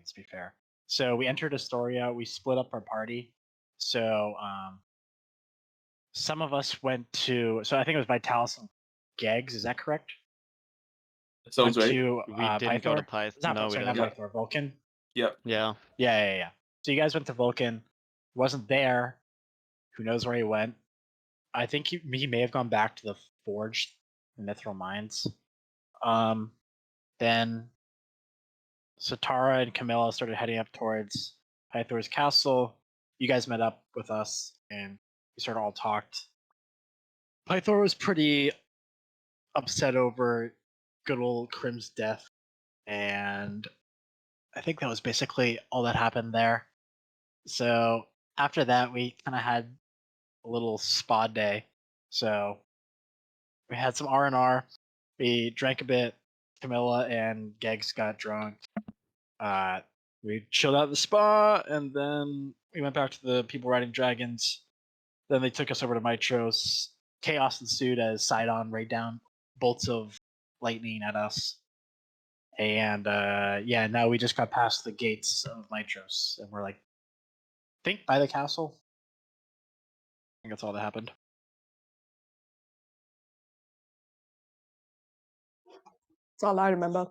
dragons, to be fair. So we entered Astoria. We split up our party. So some of us went to. So I think it was Vitalis and Gegs. Is that correct? That sounds Went right. to We didn't go to Pythor. Python. Not No, we sorry, not didn't. Pythor. Vulcan. Yep. Yeah. Yeah. So you guys went to Vulcan. Wasn't there. Who knows where he went? I think he may have gone back to the Forge, the Mithril Mines. Then Satara and Camilla started heading up towards Pythor's castle. You guys met up with us, and we sort of all talked. Pythor was pretty upset over good old Krim's death, and I think that was basically all that happened there. So after that, we kind of had a little spa day. So we had some R&R. We drank a bit. Camilla and Gegs got drunk. We chilled out at the spa, and then we went back to the people riding dragons. Then they took us over to Mitros. Chaos ensued as Sidon rained down bolts of lightning at us. And yeah, now we just got past the gates of Mitros, and we're like, think by the castle. I think that's all that happened. That's all I remember.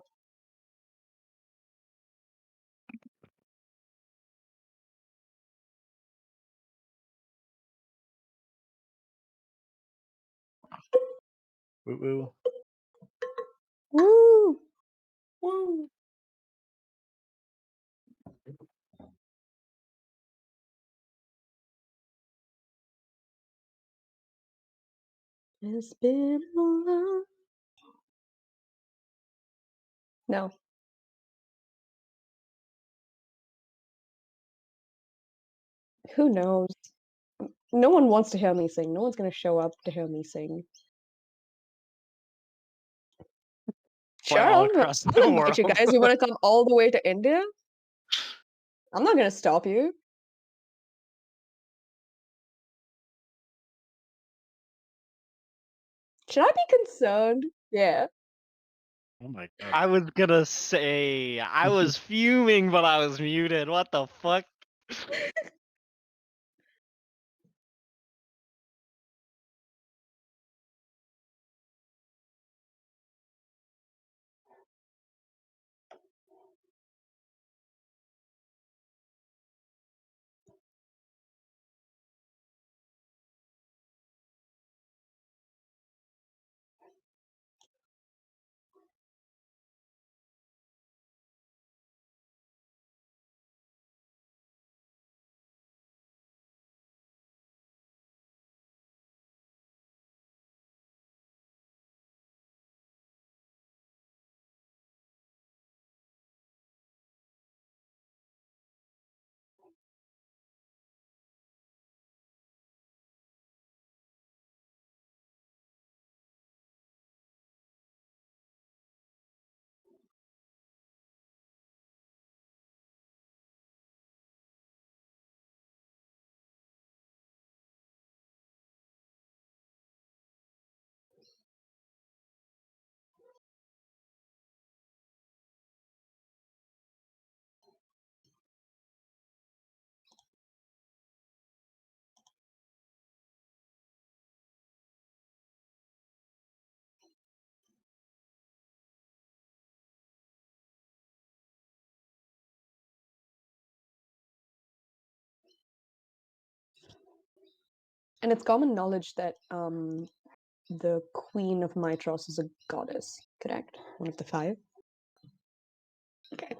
Woo woo. Woo! Woo. It's been a long. No. Who knows? No one wants to hear me sing. No one's gonna show up to hear me sing. Fly Sure, all I'll across the invite you world. guys. You want to come all the way to India? I'm not gonna stop you. Should I be concerned? Yeah. Oh my god. I was gonna say I was fuming, but I was muted. What the fuck? And it's common knowledge that the Queen of Mitros is a goddess, correct? One of the 5. Okay.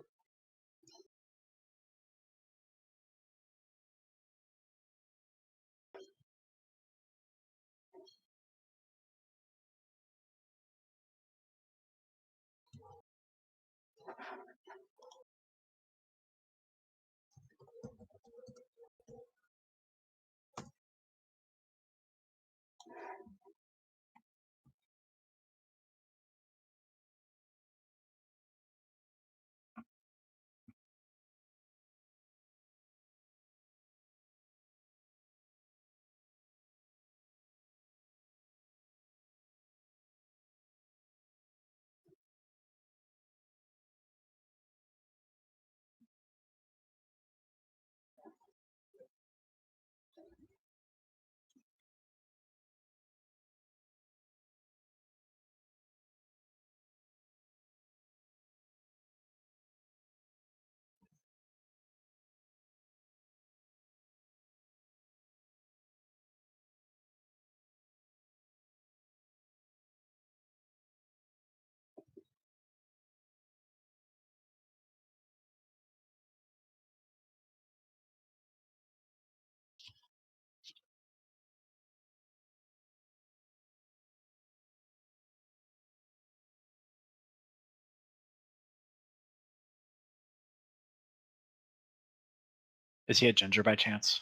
Is he a ginger by chance?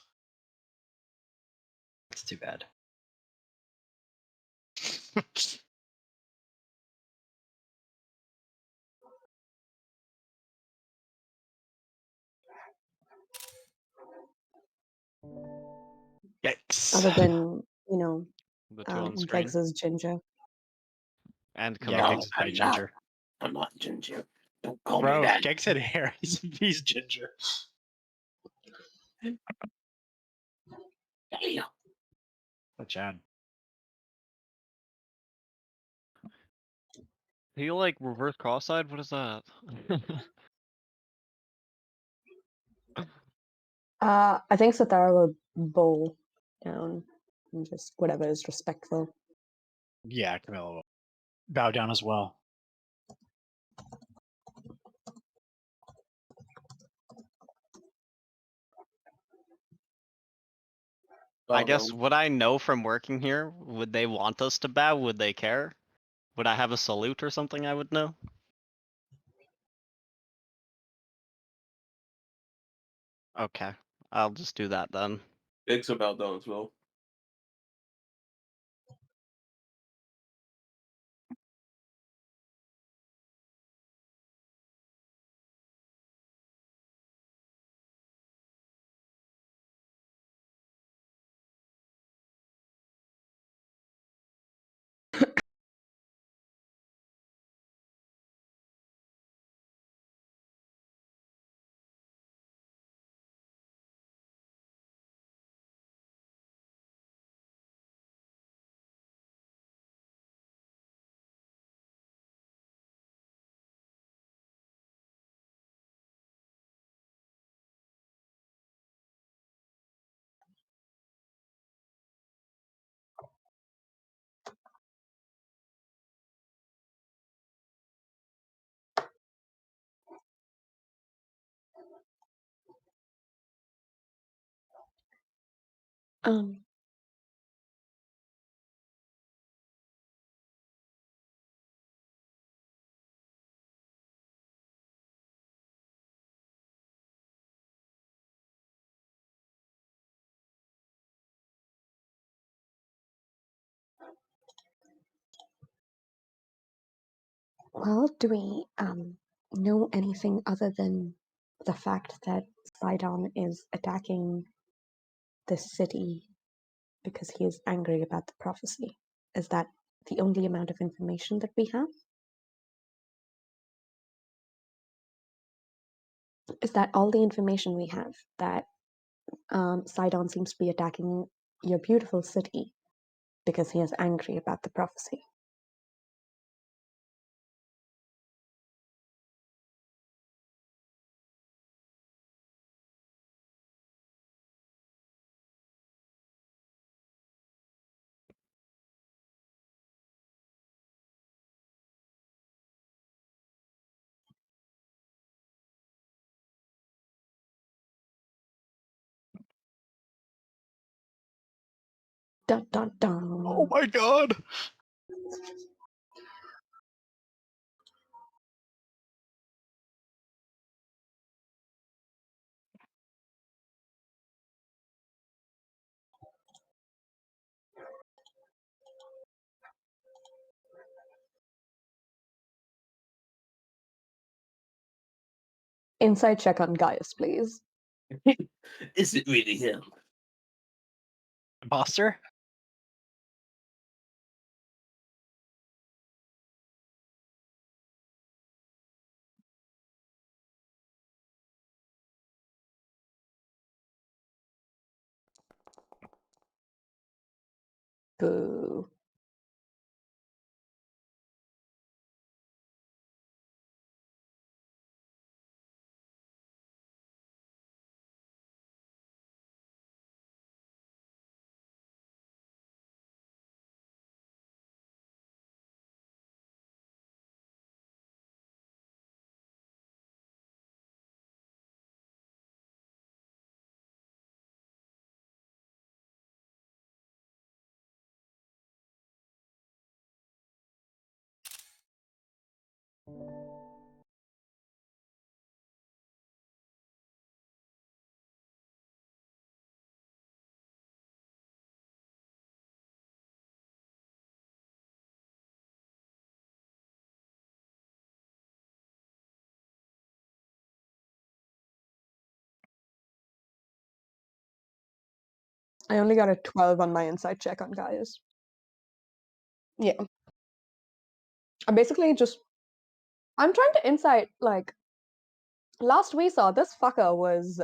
It's too bad. Yikes. Other than, you know, The two on screen. Gegs's ginger. And Yeah, Camilla. Gex is by ginger. I'm not ginger. Don't call Bro, me that. Gex had hair. He's ginger. Damn. Oh, Chad. He like reverse cross-eyed? What is that? I think Satara will bow down and just whatever is respectful. Yeah, Camilla will bow down as well. I guess would I know from working here? Would they want us to bow? Would they care? Would I have a salute or something I would know? Okay, I'll just do that then. It's about done as well. Um, well, do we know anything other than the fact that Sidon is attacking this city because he is angry about the prophecy? Is that the only amount of information that we have? Is that all the information we have? That Sidon seems to be attacking your beautiful city because he is angry about the prophecy? Dun dun dun. Oh my god! Inside check on Gaius, please. Is it really him? Imposter? Boo. I only got a 12 on my insight check on Gaius. Yeah. I'm basically just. I'm trying to insight, like. Last we saw, this fucker was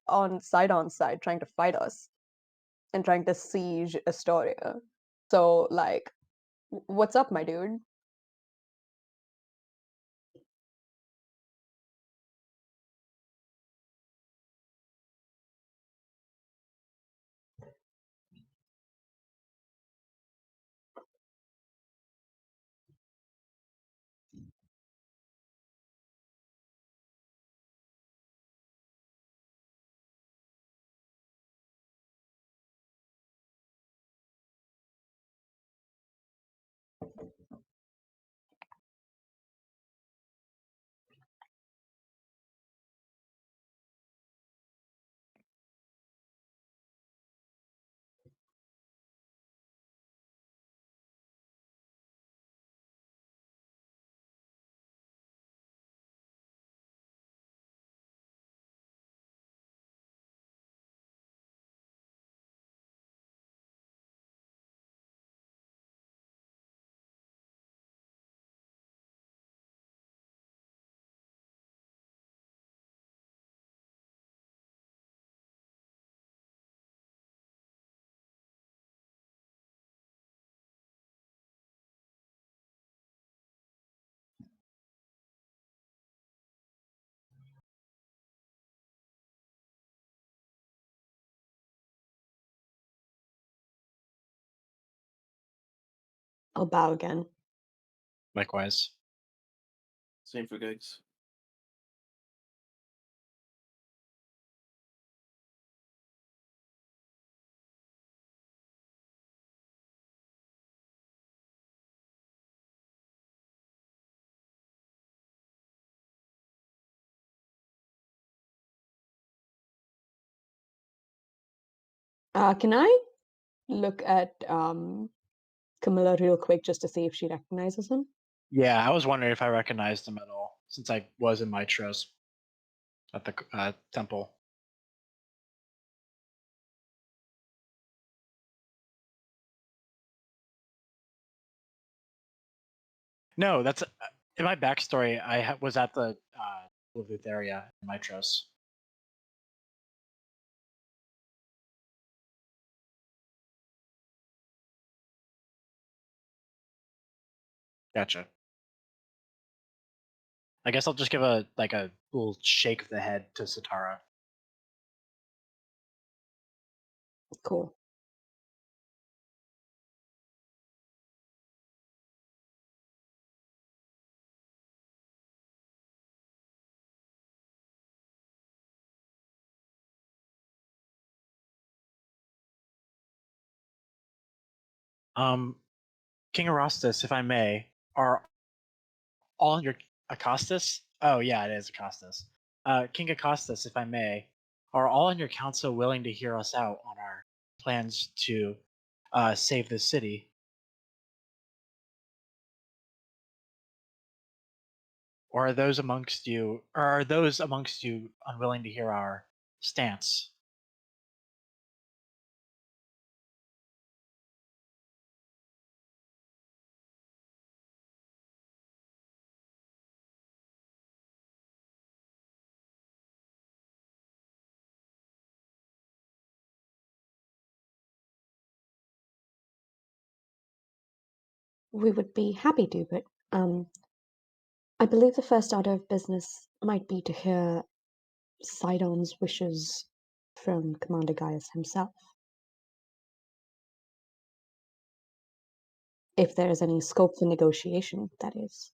on Sidon's side trying to fight us and trying to siege Astoria. So, like, what's up, my dude? I'll bow again. Likewise. Same for gigs. Can I look at Camilla real quick just to see if she recognizes him? Yeah, I was wondering if I recognized him at all since I was in Mitros at the temple. No, that's in my backstory. I was at the Luth area in Mitros. Gotcha. I guess I'll just give a little shake of the head to Satara. Cool. King Arostus, if I may, are all your Acostus? Oh yeah, it is Acostus. King Acostus, if I may, are all in your council willing to hear us out on our plans to save the city? Or are those amongst you unwilling to hear our stance? We would be happy to, but I believe the first order of business might be to hear Sidon's wishes from Commander Gaius himself. If there is any scope for negotiation, that is.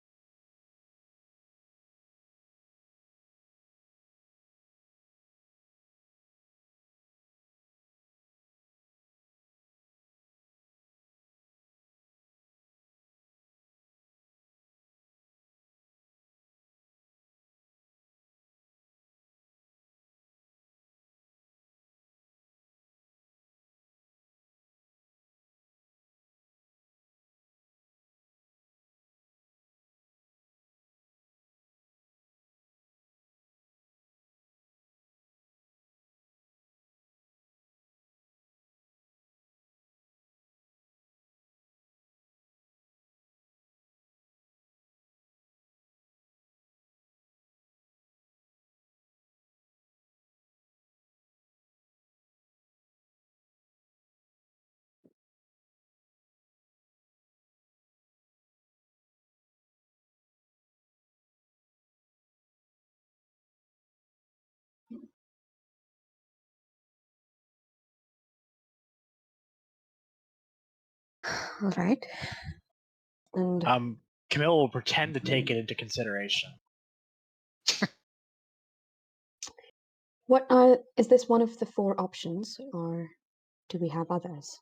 All right. And Camilla will pretend to take it into consideration. is this one of the 4 options, or do we have others?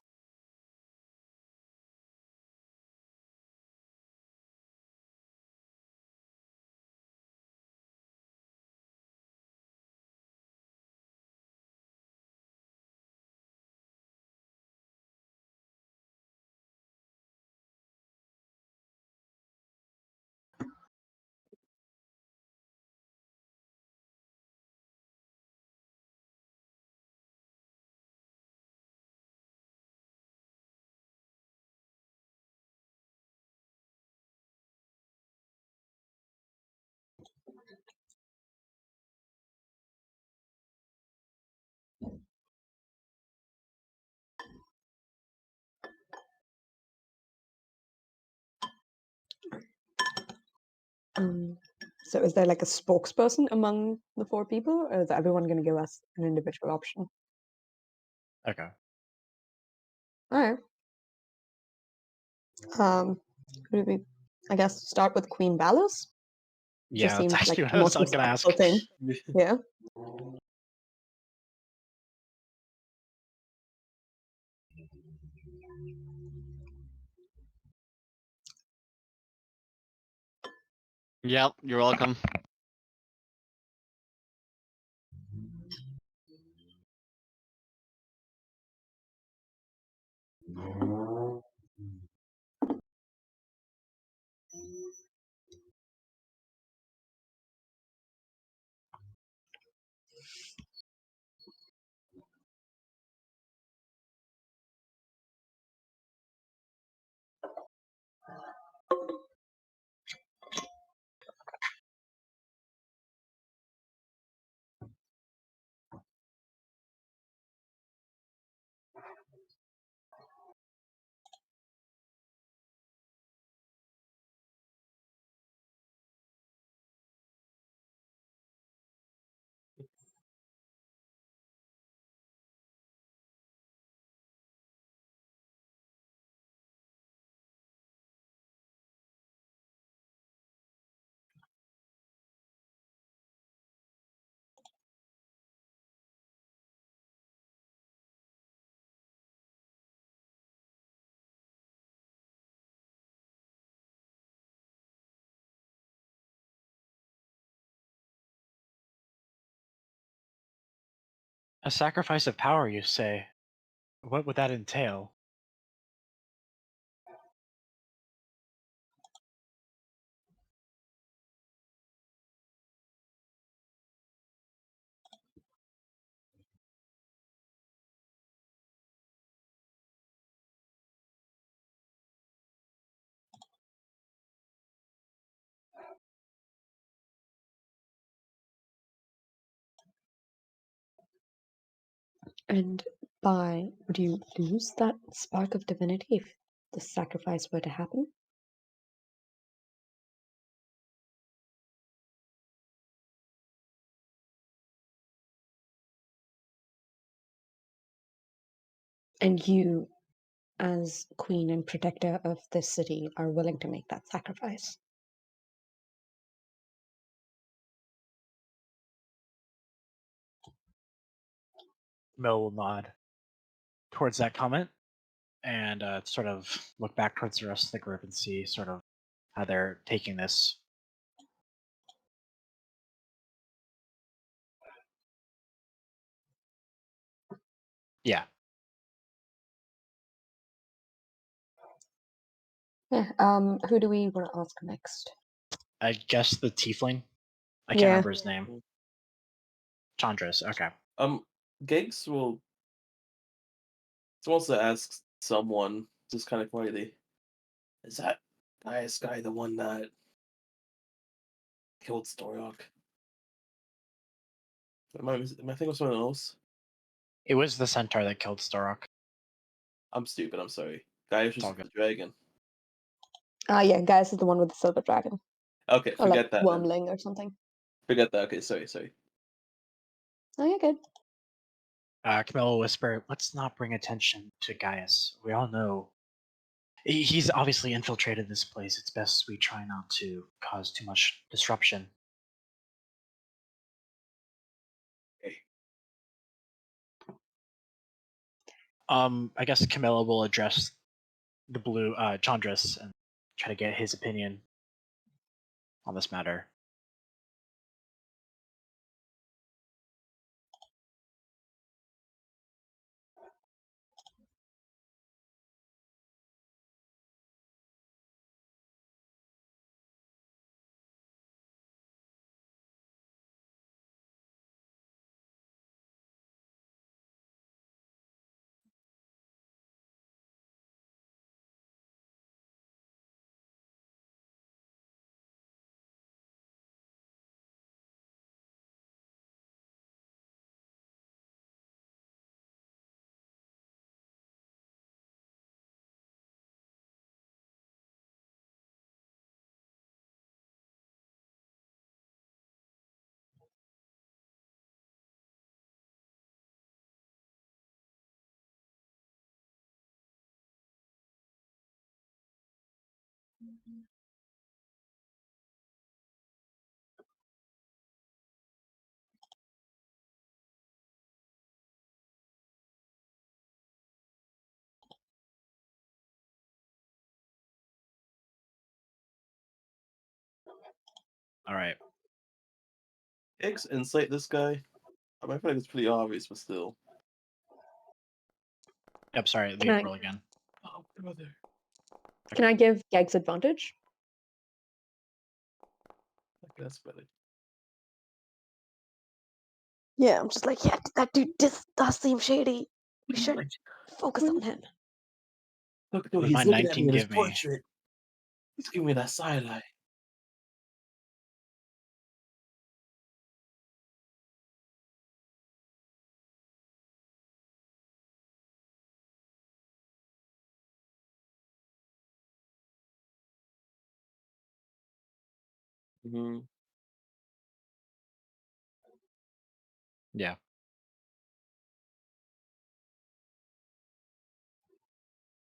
So is there like a spokesperson among the 4 people, or is everyone going to give us an individual option? Okay. All right. Could we, I guess, start with Queen Ballas? Yeah, that's seems like actually what the I was most going to ask. respectful thing. Yeah. Yep, you're welcome. A sacrifice of power, you say? What would that entail? And would you lose that spark of divinity if the sacrifice were to happen? And you, as queen and protector of this city, are willing to make that sacrifice? Camilla will nod towards that comment and sort of look back towards the rest of the group and see sort of how they're taking this. Yeah. Yeah. Who do we want to ask next? I guess the tiefling. I can't Yeah. remember his name. Chandras. Okay. Gigs will wants to ask someone just kind of quietly. Is that Gaius guy the one that killed Storok? Am I thinking of someone else? It was the centaur that killed Storok. I'm stupid. I'm sorry. Gaius It's all is the good. dragon. Yeah, Gaius is the one with the silver dragon. Okay, Or like forget that. Then. wormling or something. Forget that. Okay, sorry. Oh, you're good. Camilla will whisper, "Let's not bring attention to Gaius. We all know He's obviously infiltrated this place. It's best we try not to cause too much disruption. I guess Camilla will address the blue Chandris and try to get his opinion on this matter. All right. Higgs insight this guy. I mean, I feel like it's pretty obvious, but still. Yep. Sorry. Can I- Roll again. Oh, brother. Can I give Gags advantage? Okay, that's better. Yeah, I'm just like, yeah, that dude does seem shady. We should focus on him. Look, What he's did looking my at me in 19 his give me? portrait. He's giving me that side eye. Mm-hmm. Yeah.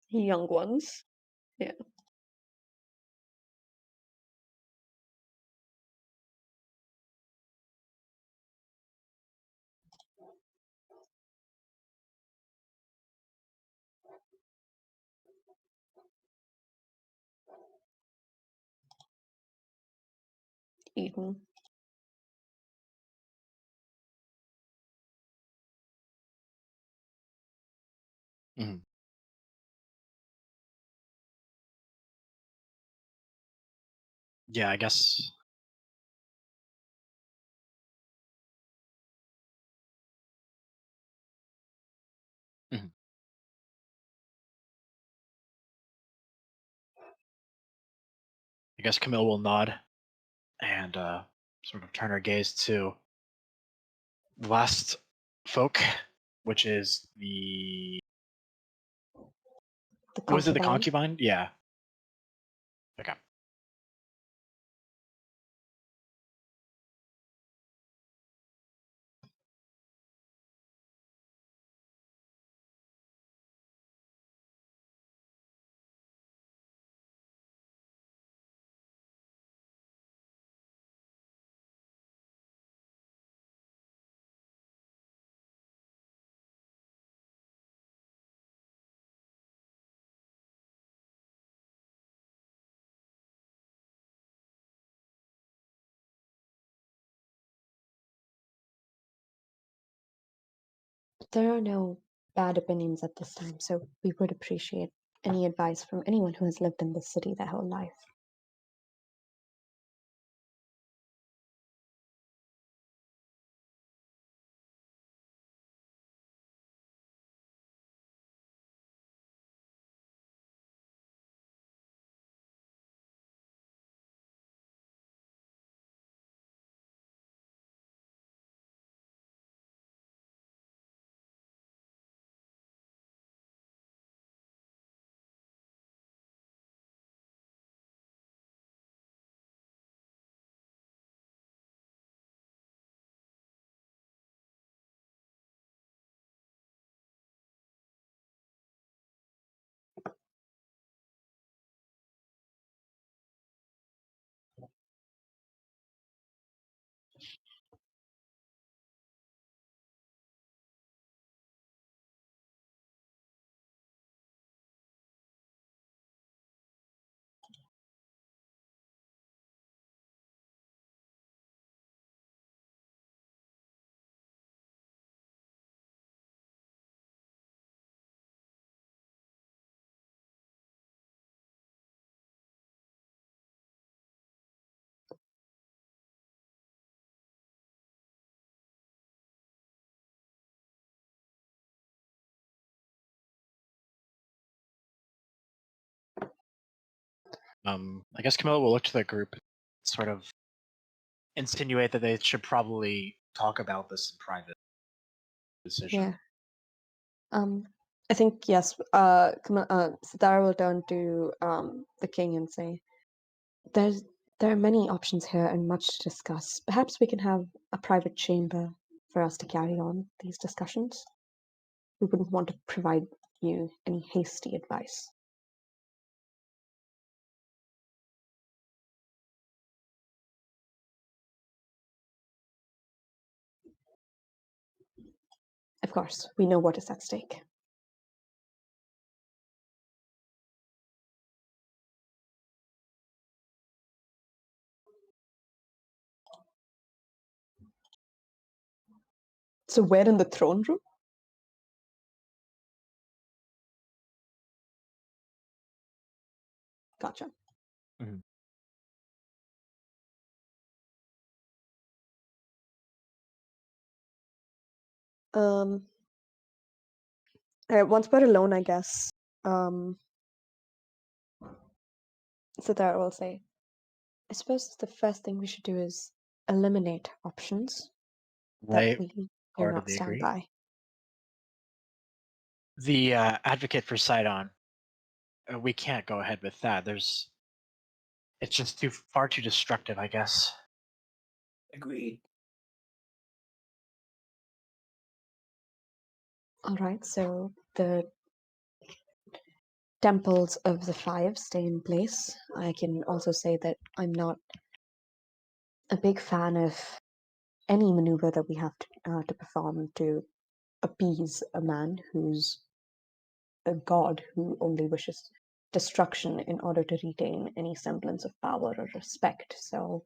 Young ones. Yeah. Eden. Mhm. Yeah. I guess. Mhm. I guess Camille will nod and sort of turn her gaze to the last folk, which is the The was it the concubine. concubine? Yeah. Okay. There are no bad opinions at this time, so we would appreciate any advice from anyone who has lived in this city their whole life. I guess Camilla will look to the group, sort of insinuate that they should probably talk about this in private decision. Yeah. I think yes. Sidara will turn to the king and say, there are many options here and much to discuss. Perhaps we can have a private chamber for us to carry on these discussions. We wouldn't want to provide you any hasty advice. Of course, we know what is at stake. So we're in the throne room? Gotcha. Mhm. All right, once we're alone, I guess, Sidara will say, I suppose the first thing we should do is eliminate options that I we do not wholeheartedly stand agree. by. The advocate for Sidon, we can't go ahead with that. It's just far too destructive, I guess. Agreed. All right, so the temples of the five stay in place. I can also say that I'm not a big fan of any maneuver that we have to perform to appease a man who's a god who only wishes destruction in order to retain any semblance of power or respect. So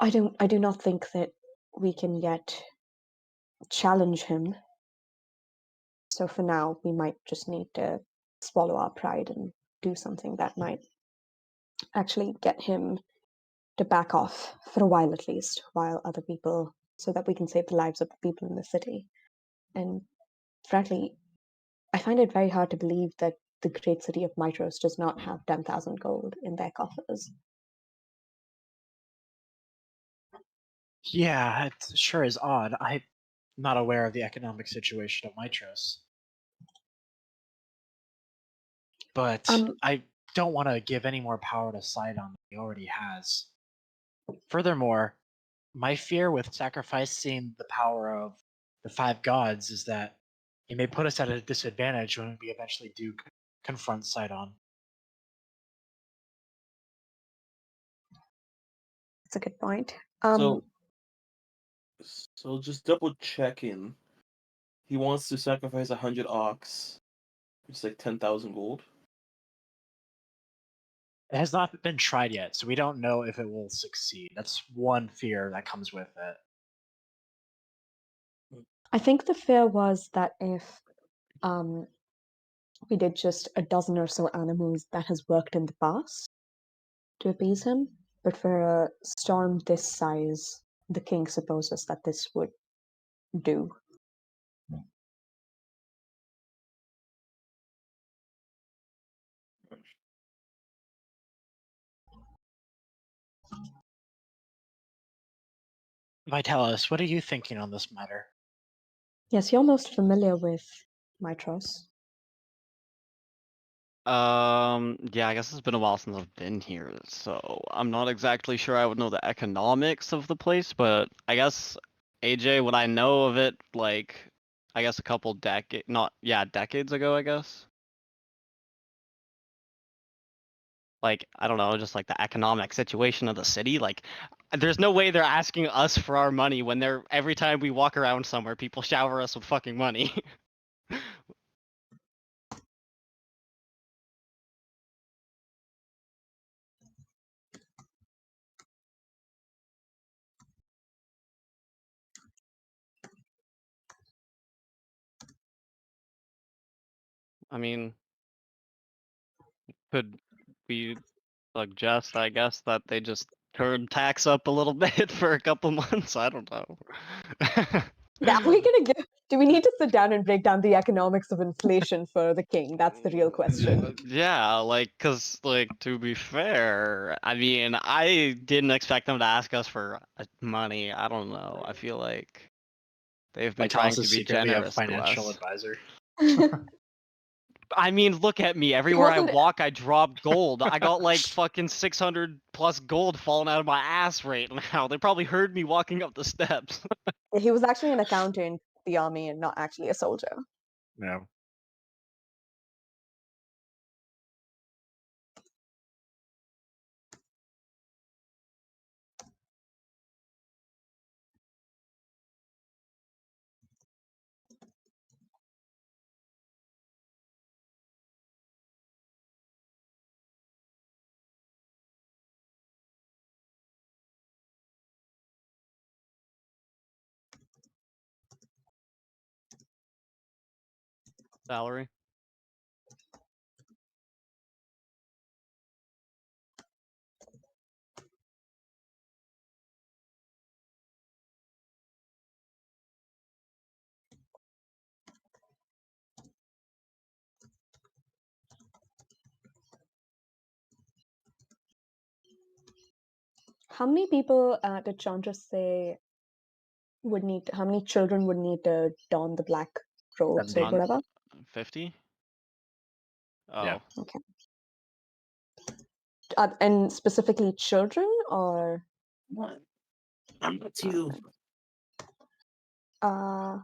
I do not think that we can yet challenge him. So for now, we might just need to swallow our pride and do something that might actually get him to back off for a while at least, while other people, so that we can save the lives of the people in the city. And frankly, I find it very hard to believe that the great city of Mitros does not have 10,000 gold in their coffers. Yeah, it sure is odd. I'm not aware of the economic situation of Mitros. But I don't want to give any more power to Sidon than he already has. Furthermore, my fear with sacrificing the power of the five gods is that it may put us at a disadvantage when we eventually do confront Sidon. That's a good point. So just double checking. He wants to sacrifice 100 ox, which is like 10,000 gold. It has not been tried yet, so we don't know if it will succeed. That's one fear that comes with it. I think the fear was that if we did just a dozen or so animals, that has worked in the past to appease him. But for a storm this size, the king supposes that this would do. Vitalis, what are you thinking on this matter? Yes, you're most familiar with Mitros. Yeah, I guess it's been a while since I've been here, so I'm not exactly sure I would know the economics of the place, but I guess AJ, what I know of it, like, I guess a couple decades ago, I guess. Like, I don't know, just like the economic situation of the city, like, there's no way they're asking us for our money when every time we walk around somewhere, people shower us with fucking money. I mean, could we suggest, I guess, that they just turn tax up a little bit for a couple months? I don't know. Yeah, we're gonna give. Do we need to sit down and break down the economics of inflation for the king? That's the real question. Yeah, like, cause, like, to be fair, I mean, I didn't expect them to ask us for money. I don't know. I feel like they've been trying Vitalis to is be secretly a generous to financial us. advisor. I mean, look at me. Everywhere I wasn't- walk, I drop gold. I got like fucking 600 plus gold falling out of my ass right now. They probably heard me walking up the steps. He was actually an accountant in the army and not actually a soldier. No. Salary. How many people did Chandra say would need? How many children would need to don the black robes or 70. whatever? 50? Oh. Yeah. Okay. And specifically children, or What? I'm not too. uh,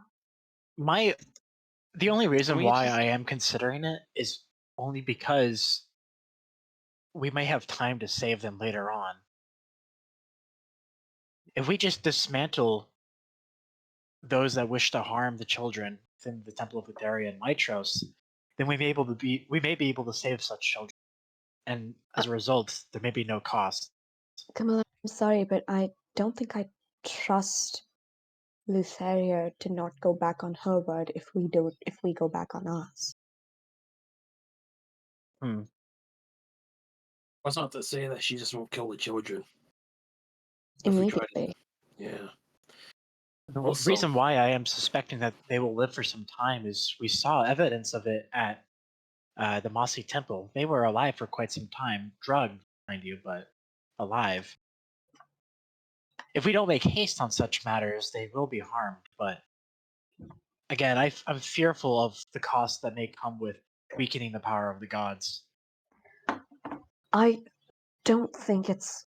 The only reason we why just- I am considering it is only because we may have time to save them later on. If we just dismantle those that wish to harm the children within the Temple of Lutheria and Mitros, then we may be able to save such children. And as a result, there may be no cost. Camilla, I'm sorry, but I don't think I trust Lutheria to not go back on her word if we go back on ours. That's not to say that she just won't kill the children. If we try to, Immediately. yeah. The Also- reason why I am suspecting that they will live for some time is we saw evidence of it at the Mossy Temple. They were alive for quite some time, drugged, mind you, but alive. If we don't make haste on such matters, they will be harmed. But again, I'm fearful of the cost that may come with weakening the power of the gods. I don't think it's.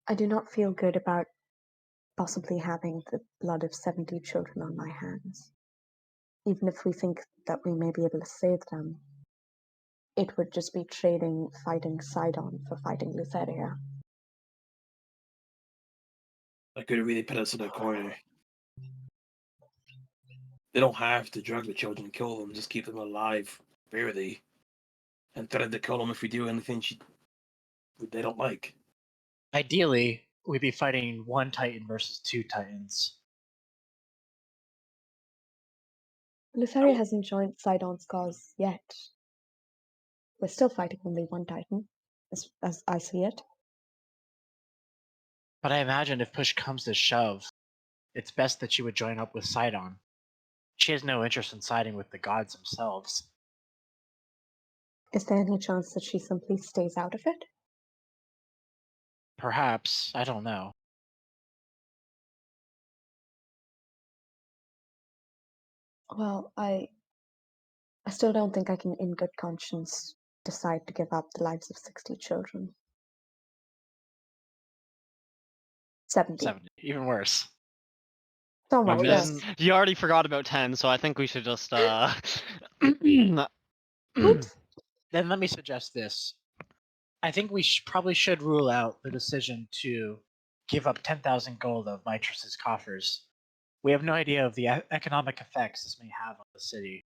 I do not feel good about possibly having the blood of 70 children on my hands. Even if we think that we may be able to save them, it would just be trading fighting Sidon for fighting Lutheria. That could really put us in a corner. They don't have to drug the children and kill them, just keep them alive, barely. And threaten to kill them if we do anything they don't like. Ideally, we'd be fighting one Titan versus two Titans. Lutheria hasn't joined Sidon's cause yet. We're still fighting only one Titan, as I see it. But I imagine if push comes to shove, it's best that she would join up with Sidon. She has no interest in siding with the gods themselves. Is there any chance that she simply stays out of it? Perhaps, I don't know. Well, I still don't think I can, in good conscience, decide to give up the lives of 60 children. 70. 70, even worse. So I much mean, worse. you already forgot about 10, so I think we should just Oops. Then let me suggest this. I think we probably should rule out the decision to give up 10,000 gold of Mitrus's coffers. We have no idea of the economic effects this may have on the city.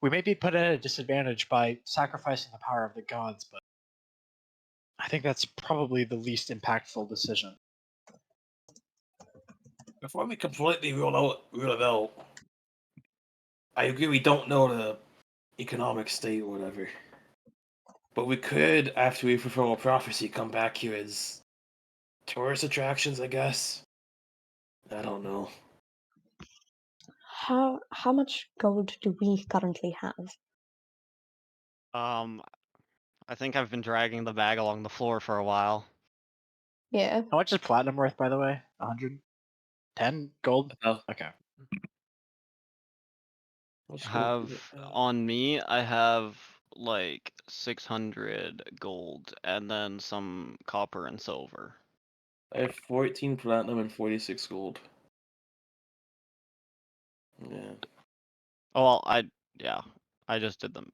We may be put at a disadvantage by sacrificing the power of the gods, but I think that's probably the least impactful decision. Before we completely rule it out, I agree we don't know the economic state or whatever. But we could, after we fulfill a prophecy, come back here as tourist attractions, I guess. I don't know. How much gold do we currently have? I think I've been dragging the bag along the floor for a while. Yeah. How much is platinum worth, by the way? 110 gold? Oh, Okay. what's Have on me, I have like 600 gold and then some copper and silver. I have 14 platinum and 46 gold. Yeah. Oh, well, I just did them.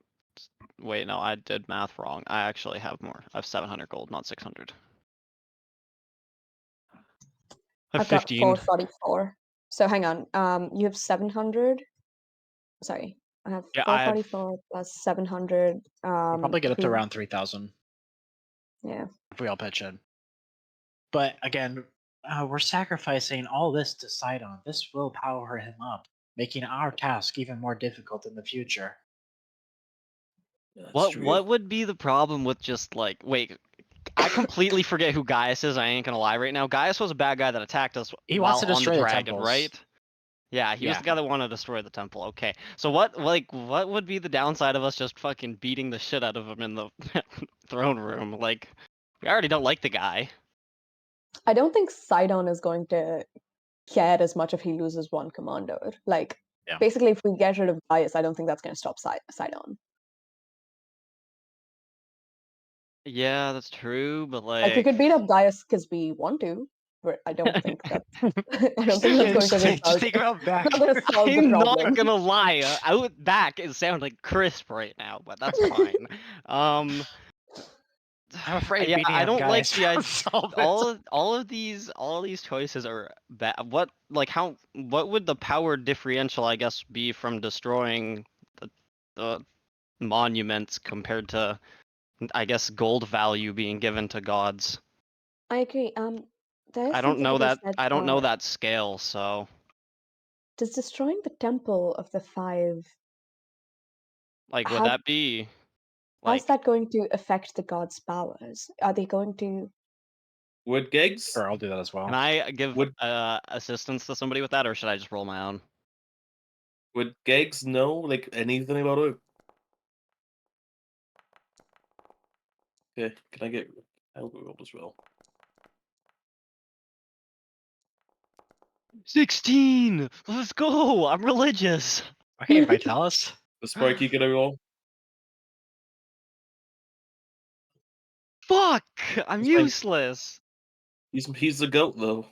Wait, no, I did math wrong. I actually have more. I have 700 gold, not 600. I have I've got 15. 444. So hang on. You have 700. Sorry, I have Yeah, I have 444 plus 700. We'll probably get up to three- around 3,000 Yeah. if we all pitch in. But again, we're sacrificing all this to Sidon. This will power him up, making our task even more difficult in the future. That's what true. would be the problem with just like wait, I completely forget who Gaius is. I ain't gonna lie right now. Gaius was a bad guy that attacked us He while wants to on the destroy the dragon, temples. right? Yeah, he was Yeah. the guy that wanted to destroy the temple. Okay. So what would be the downside of us just fucking beating the shit out of him in the throne room? Like we already don't like the guy. I don't think Sidon is going to care as much if he loses one commander. Like, Yeah. basically, if we get rid of Gaius, I don't think that's going to stop Sidon. Yeah, that's true, but Like, we could beat up Gaius because we want to, but I don't think that's. I don't think that's going to Just result. take him out back. Not going to solve the I'm problem. not gonna lie. Out back is sounding crisp right now, but that's fine. I'm afraid Yeah, beating I up don't like guys the won't solve it. all of these choices are bad. What would the power differential, I guess, be from destroying the monuments compared to, I guess, gold value being given to gods? I agree. There is I don't something know to be that said I don't know for that scale, so does destroying the temple of the five. like would How that be how's like that going to affect the gods' powers? Are they going to? Would Gigs? Sure, I'll do that as well. can I give Would assistance to somebody with that, or should I just roll my own? would Gigs know like anything about it? Okay, can I get I'll go as well. 16! Let's go! I'm religious! Okay, Vitalis. The Sparky get a roll? Fuck! I'm It's fine. useless! He's the goat though.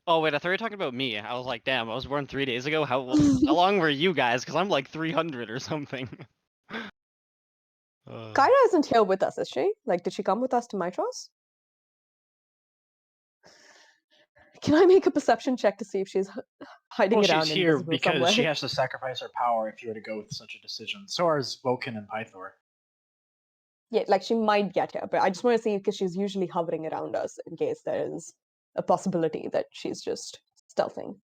Oh wait, I thought you were talking about me. I was like, damn, I was born 3 days ago. How long were you guys? Because I'm like 300 or something. Kyra isn't here with us, is she? Like, did she come with us to Mitros? Can I make a perception check to see if she's hiding Well, she's around here invisible because somewhere? she has to sacrifice her power if you were to go with such a decision. So are Woken and Pythor. Yeah, like she might get here, but I just want to see because she's usually hovering around us in case there is a possibility that she's just stealthing.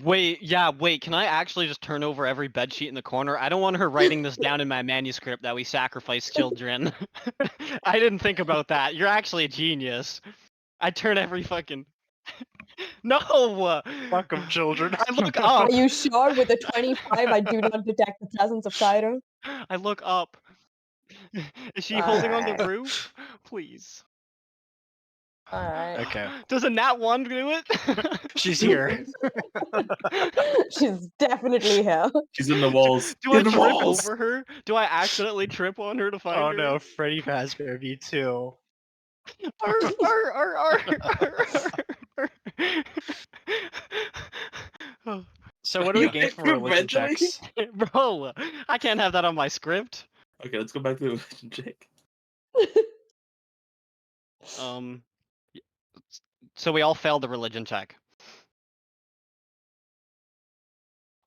Wait, yeah, wait, can I actually just turn over every bedsheet in the corner? I don't want her writing this down in my manuscript that we sacrifice children. I didn't think about that. You're actually a genius. I turn every fucking... No! Fuck 'em, children. I look up. Are you sure with a 25 I do not detect the presence of Kyra? I look up. Is she holding on the Alright. roof? Please. Alright. Okay. Does a nat 1 do it? She's here. She's definitely here. She's in the walls. Do I In the trip walls! over her? Do I accidentally trip on her to find Oh her? no, Freddy Fazbear V2. Arr, arr, arr, arr, arr, arr, arr. So what do we You gain from religion hyperventilating? checks? Bro, I can't have that on my script. Okay, let's go back to the religion check. Um, y- so we all failed the religion check.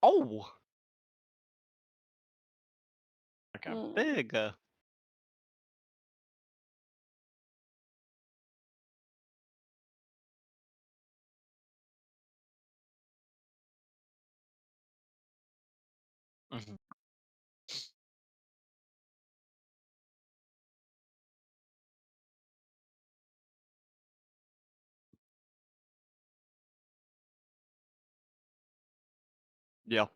Oh, Okay. Mm. big. Mhm. Yeah.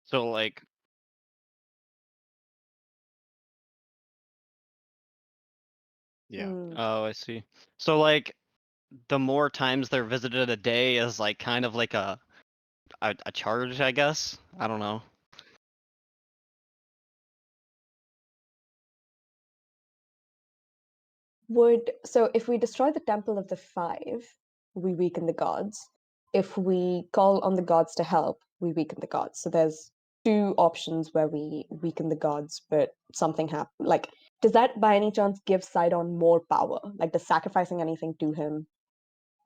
So like, Yeah. Hmm. oh, I see. So like, the more times they're visited a day is like kind of like a charge, I guess. I don't know. So if we destroy the Temple of the Five, we weaken the gods. If we call on the gods to help, we weaken the gods. So there's two options where we weaken the gods, but something happens. Like, does that by any chance give Sidon more power? Like, does sacrificing anything to him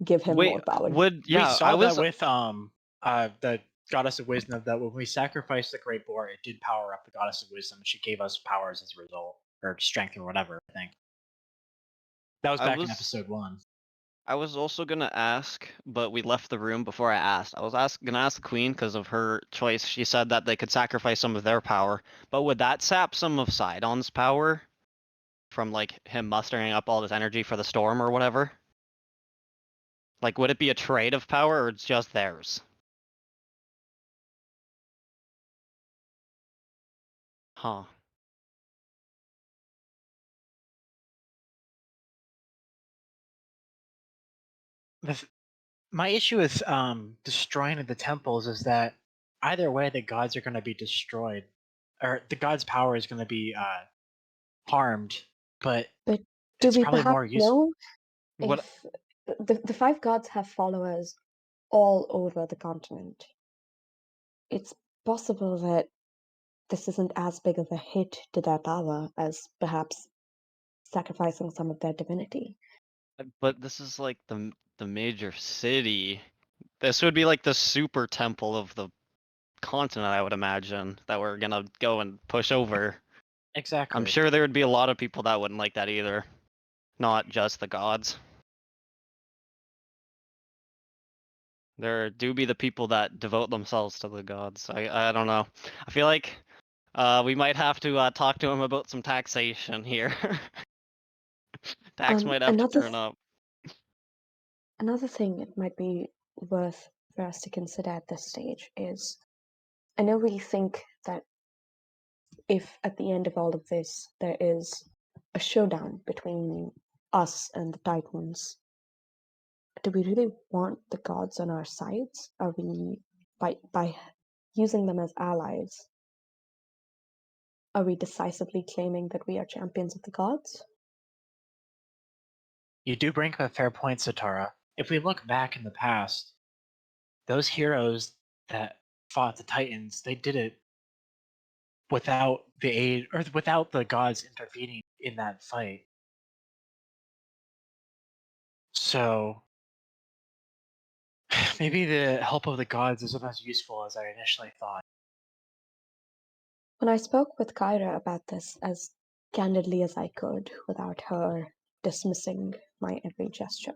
give him Wait, more power? would We yeah? saw I that was with the goddess of wisdom, that when we sacrificed the great boar, it did power up the goddess of wisdom. She gave us powers as a result, or strength, or whatever. I think that was I back in was episode 1. I was also gonna ask, but we left the room before I asked. I was gonna ask the queen because of her choice. She said that they could sacrifice some of their power, but would that sap some of Sidon's power from like him mustering up all this energy for the storm or whatever? Like, would it be a trade of power or it's just theirs? Huh. My issue with destroying the temples is that either way, the gods are going to be destroyed, or the gods' power is going to be harmed. But But do it's we probably perhaps more useful. know What? if the five gods have followers all over the continent? It's possible that this isn't as big of a hit to their power as perhaps sacrificing some of their divinity. But this is like the major city. This would be like the super temple of the continent, I would imagine, that we're gonna go and push over. Exactly. I'm sure there would be a lot of people that wouldn't like that either. Not just the gods. There do be the people that devote themselves to the gods. I don't know. I feel like we might have to talk to him about some taxation here. Tax might have to Another turn up. another thing it might be worth for us to consider at this stage is, I know we think that if at the end of all of this there is a showdown between us and the Titans, do we really want the gods on our sides? Are we, by using them as allies, are we decisively claiming that we are champions of the gods? You do bring up a fair point, Satara. If we look back in the past, those heroes that fought the Titans, they did it without the aid, or without the gods intervening in that fight. So maybe the help of the gods isn't as useful as I initially thought. When I spoke with Kyra about this as candidly as I could, without her dismissing my every gesture,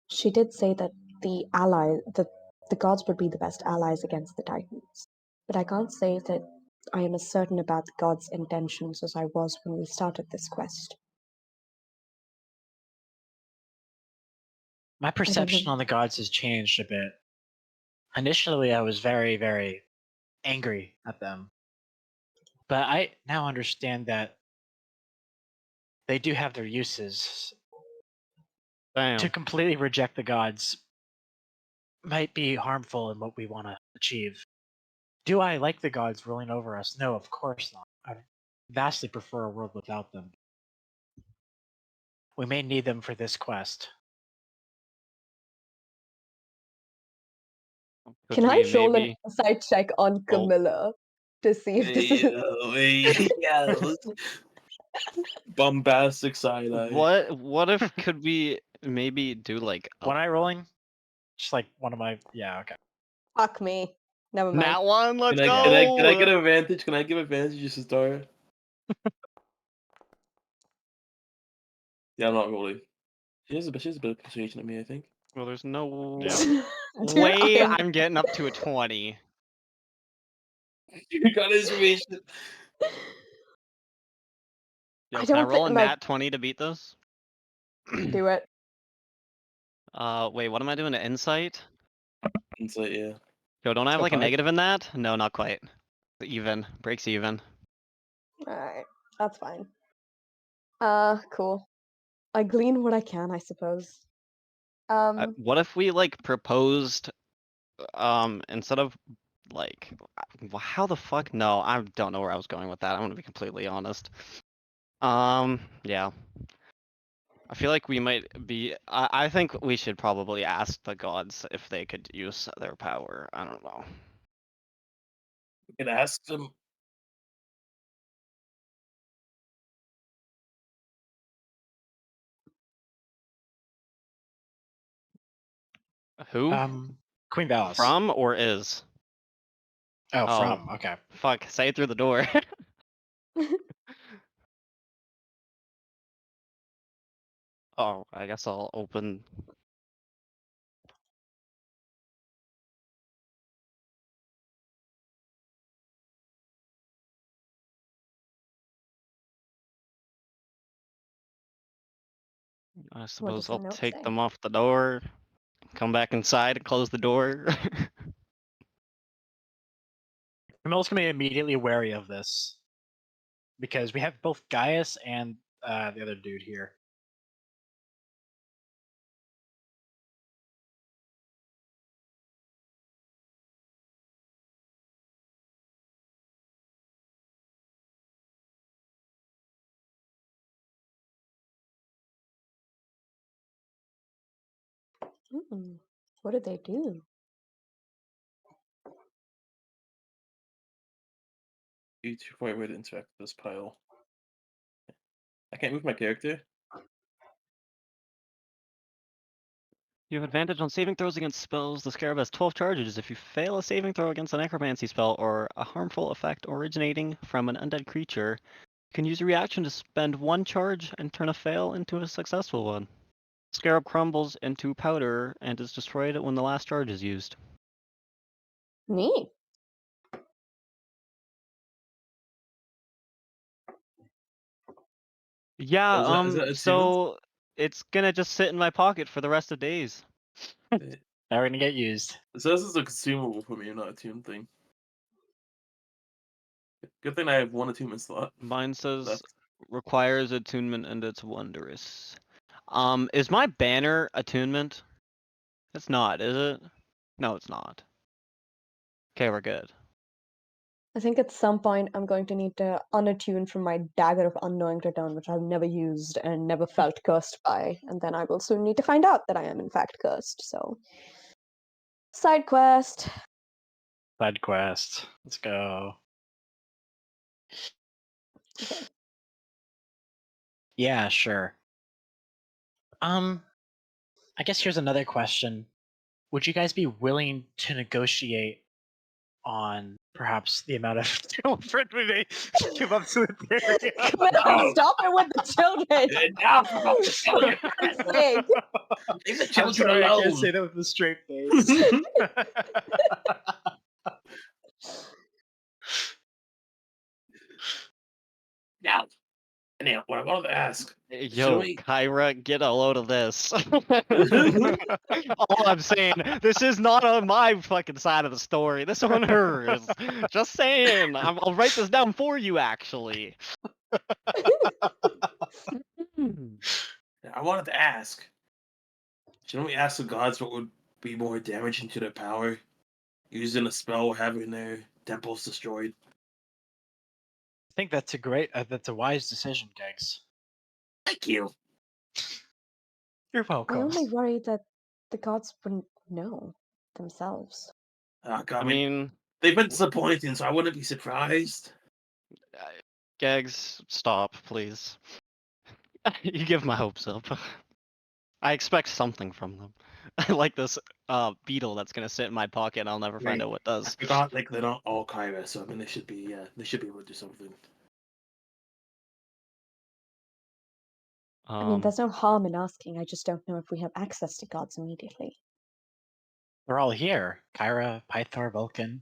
she did say that the gods would be the best allies against the Titans. But I can't say that I am as certain about the gods' intentions as I was when we started this quest. My I don't perception know. on the gods has changed a bit. Initially, I was very, very angry at them. But I now understand that they do have their uses. To Damn. completely reject the gods might be harmful in what we want to achieve. Do I like the gods ruling over us? No, of course not. I vastly prefer a world without them. We may need them for this quest. Could Can I we roll an maybe? insight check on Oh. Camilla to see if this is Yo. Bombastic side eye. What if could we maybe do like a When I rolling, just like one of my okay. fuck me? Never mind. nat one? Let's Can I go. get advantage? Can I give advantage just to start? Yeah, I'm not rolling. She has a bit of persuasion at me, I think. Well, there's no Yeah. Dude, way I'm getting up to a 20. You got information. Yo, I can I don't roll think a like nat 20 to beat this? do it. Wait, what am I doing? Insight? Insight, yeah. Yo, don't I have Go like a five. negative in that? No, not quite. Even. Breaks even. Alright, that's fine. Cool. I glean what I can, I suppose. What if we like proposed, instead of like, how the fuck? No, I don't know where I was going with that. I'm gonna be completely honest. Yeah. I feel like we might be. I think we should probably ask the gods if they could use their power. I don't know. We can ask them. Who? Queen Valis. From or is? Oh, Oh. from. Okay. Fuck, say it through the door. Oh, I guess I'll open. I does suppose the I'll note take say? them off the door, come back inside and close the door. Camilla's gonna be immediately wary of this because we have both Gaius and the other dude here. What did they do? You to find a way to interact with this pile. I can't move my character. You have advantage on saving throws against spells. The scarab has 12 charges. If you fail a saving throw against a necromancy spell or a harmful effect originating from an undead creature, you can use a reaction to spend 1 charge and turn a fail into a successful one. Scarab crumbles into powder and is destroyed when the last charge is used. Neat. Yeah, Is that attuned? so it's gonna just sit in my pocket for the rest of days. Now we're gonna get used. So this is a consumable for me, not a tune thing. Good thing I have one attunement slot. Mine says Left. requires attunement and it's wondrous. Is my banner attunement? It's not, is it? No, it's not. Okay, we're good. I think at some point I'm going to need to unattune from my Dagger of Unknowing Return, which I've never used and never felt cursed by, and then I will soon need to find out that I am in fact cursed, so. Side quest. Side quest. Let's go. Okay. Yeah, sure. I guess here's another question. Would you guys be willing to negotiate on perhaps the amount of children we may give up to the area? No! Stop it with the children! Enough about the children! Sake. Leave the I'm children sorry, I alone! can't say that with a straight face. Now, anyhow, what I wanted to ask. Yo, we- Kyra, get a load of this. All I'm saying, this is not on my fucking side of the story. This is on hers. Just saying. I'll write this down for you, actually. I wanted to ask. Shouldn't we ask the gods what would be more damaging to their power? Using a spell or having their temples destroyed? I think that's a wise decision, Gegs. Thank you. You're I welcome. only worry that the gods wouldn't know themselves. God, I mean, they've been disappointing, so I wouldn't be surprised. Gags, stop, please. You give my hopes up. I expect something from them. I like this beetle that's gonna sit in my pocket and I'll never find Right. out what does. I forgot, like, they're not all Kyra, so I mean, they should be able to do something. I mean, there's no harm in asking, I just don't know if we have access to gods immediately. They're all here. Kyra, Pythor, Vulcan.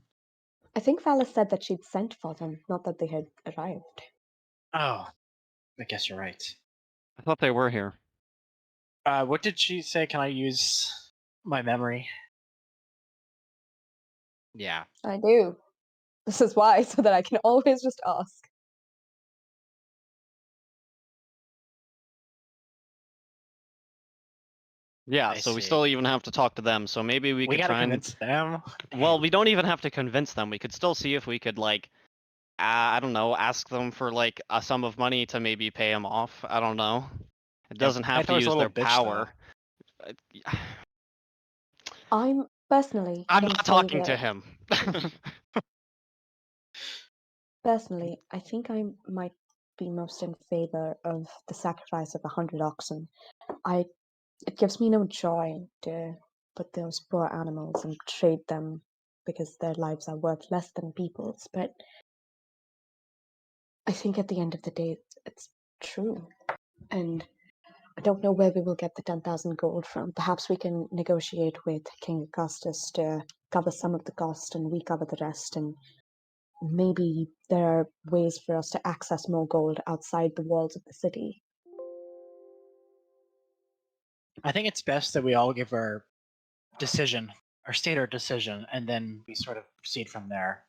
I think Valis said that she'd sent for them, not that they had arrived. Oh, I guess you're right. I thought they were here. What did she say? Can I use my memory? Yeah. I do. This is why, so that I can always just ask. Yeah, I so we see. still even have to talk to them. So maybe we We could gotta try and. convince them. Well, Damn. we don't even have to convince them. We could still see if we could like, I don't know, ask them for like a sum of money to maybe pay them off. I don't know. It Yeah, doesn't have to Pythor's a use little their bitch, power. I'm personally I'm in not talking to favor. him. Personally, I think I might be most in favor of the sacrifice of 100 oxen. It gives me no joy to put those poor animals and trade them because their lives are worth less than people's, but I think at the end of the day, it's true. And I don't know where we will get the 10,000 gold from. Perhaps we can negotiate with King Augustus to cover some of the cost and we cover the rest. And maybe there are ways for us to access more gold outside the walls of the city. I think it's best that we all give our decision, or state our decision, and then we sort of proceed from there.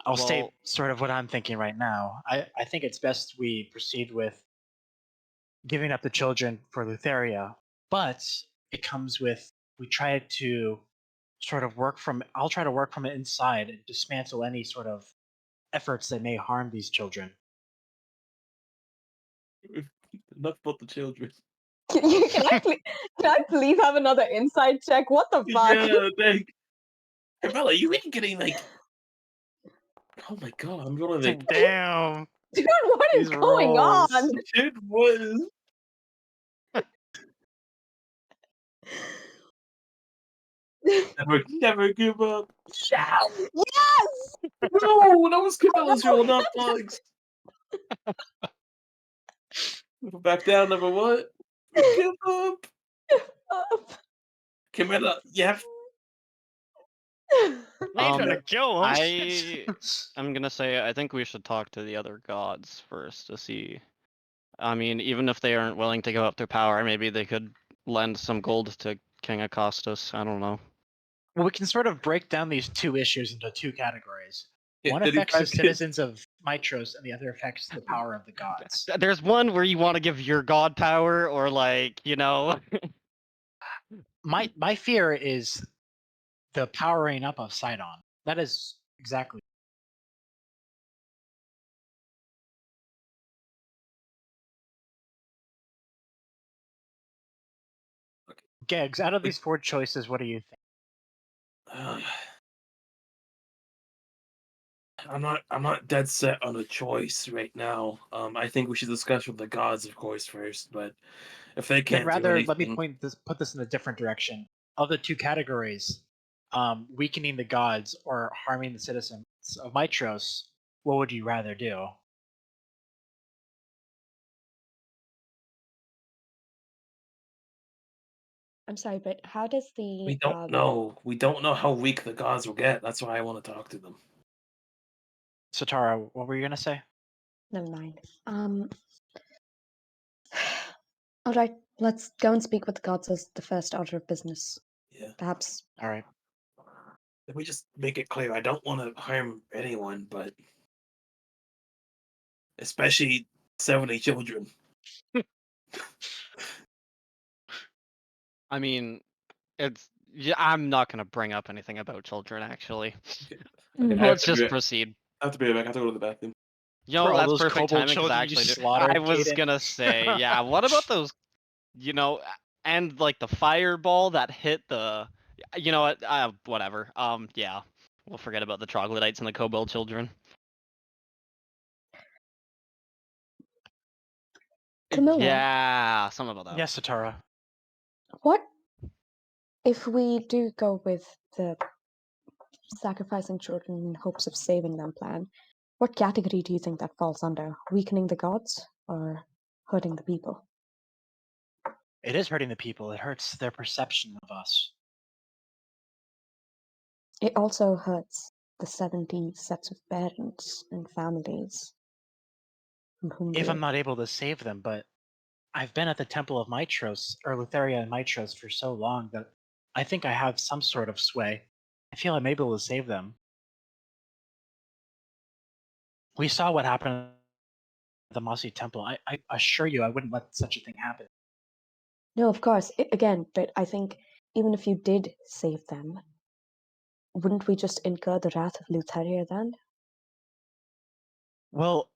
I'll state Well, sort of what I'm thinking right now. I think it's best we proceed with giving up the children for Lutheria, but it comes with we try to sort of work from. I'll try to work from inside and dismantle any sort of efforts that may harm these children. Enough about the children. Can I please have another inside check? What the fuck? Yeah, thank. Hey, Bella, you ain't getting like. Oh my god, I'm gonna like. Damn, Dude, what is these going on? rolls. It was. Never give up. Shout! Yes! No, that was Camilla's rule, not Bugs. Never back down, never what? Give up. Camilla, you have. I ain't trying to kill him. I'm gonna say I think we should talk to the other gods first to see. I mean, even if they aren't willing to give up their power, maybe they could lend some gold to King Acostus. I don't know. Well, we can sort of break down these two issues into two categories. Yeah, One did he affects the crack it? citizens of Mitros, and the other affects the power of the gods. There's one where you want to give your god power, or like, you know. My fear is the powering up of Sidon. That is exactly. Gegs, out of these four choices, what do you think? I'm not dead set on a choice right now. I think we should discuss with the gods, of course, first. But if they Then can't do rather, let me anything, put this in a different direction. Of the two categories, weakening the gods or harming the citizens of Mitros, what would you rather do? I'm sorry, but how does the we don't know. We don't know how weak the gods will get. That's why I want to talk to them. Satara, what were you gonna say? Never mind. All right, let's go and speak with the gods as the first order of business. Yeah. Perhaps. All right. Let me just make it clear. I don't want to harm anyone, but especially 70 children. I mean, it's. Yeah, I'm not gonna bring up anything about children. Actually, Okay, let's just proceed. I have to be right back. I have to go to the bathroom. Yo, For all that's those perfect kobold timing because children you actually, slaughtered, I was Kaden. gonna say, yeah. What about those? You know, and like the fireball that hit the. You know what? Whatever. Yeah. We'll forget about the troglodytes and the kobold children. Camilla, Yeah, something about that. Yes, Satara. what if we do go with the sacrificing children in hopes of saving them plan? What category do you think that falls under? Weakening the gods or hurting the people? It is hurting the people. It hurts their perception of us. It also hurts the 70 sets of parents and families from whom If they I'm not able to save them, but I've been at the Temple of Mitros, or Lutheria and Mitros, for so long that I think I have some sort of sway. I feel I'm able to save them. We saw what happened at the Mossy Temple. I assure you I wouldn't let such a thing happen. No, of course. Again, but I think even if you did save them, wouldn't we just incur the wrath of Lutheria then? Well,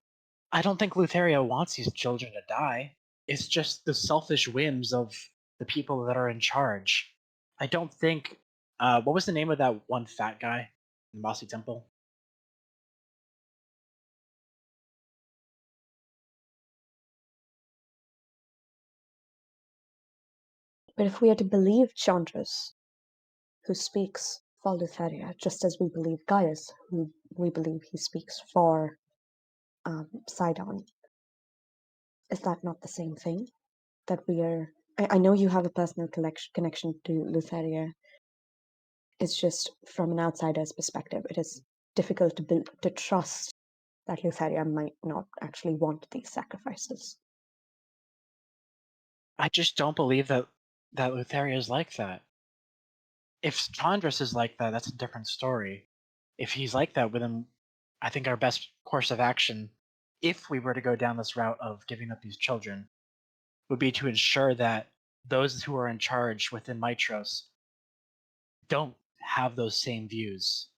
I don't think Lutheria wants these children to die. It's just the selfish whims of the people that are in charge. I don't think. What was the name of that one fat guy in the Mossy Temple? But if we are to believe Chandras, who speaks for Lutheria, just as we believe Gaius, who we believe he speaks for Sidon, is that not the same thing? That we are. I know you have a personal connection to Lutheria. It's just from an outsider's perspective, it is difficult to trust that Lutheria might not actually want these sacrifices. I just don't believe that Lutheria is like that. If Chandras is like that, that's a different story. If he's like that, then I think our best course of action, if we were to go down this route of giving up these children, would be to ensure that those who are in charge within Mitros don't have those same views,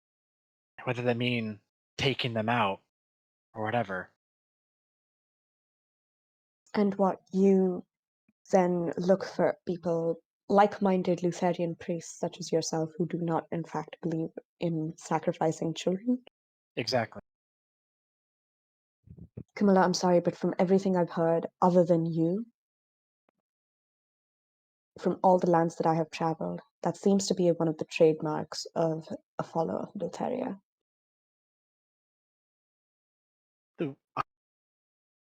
whether they mean taking them out or whatever. And what you then look for people like-minded Lutheran priests such as yourself who do not in fact believe in sacrificing children. Exactly. Camilla, I'm sorry, but from everything I've heard, other than you, from all the lands that I have traveled, that seems to be one of the trademarks of a follower of Lutheria.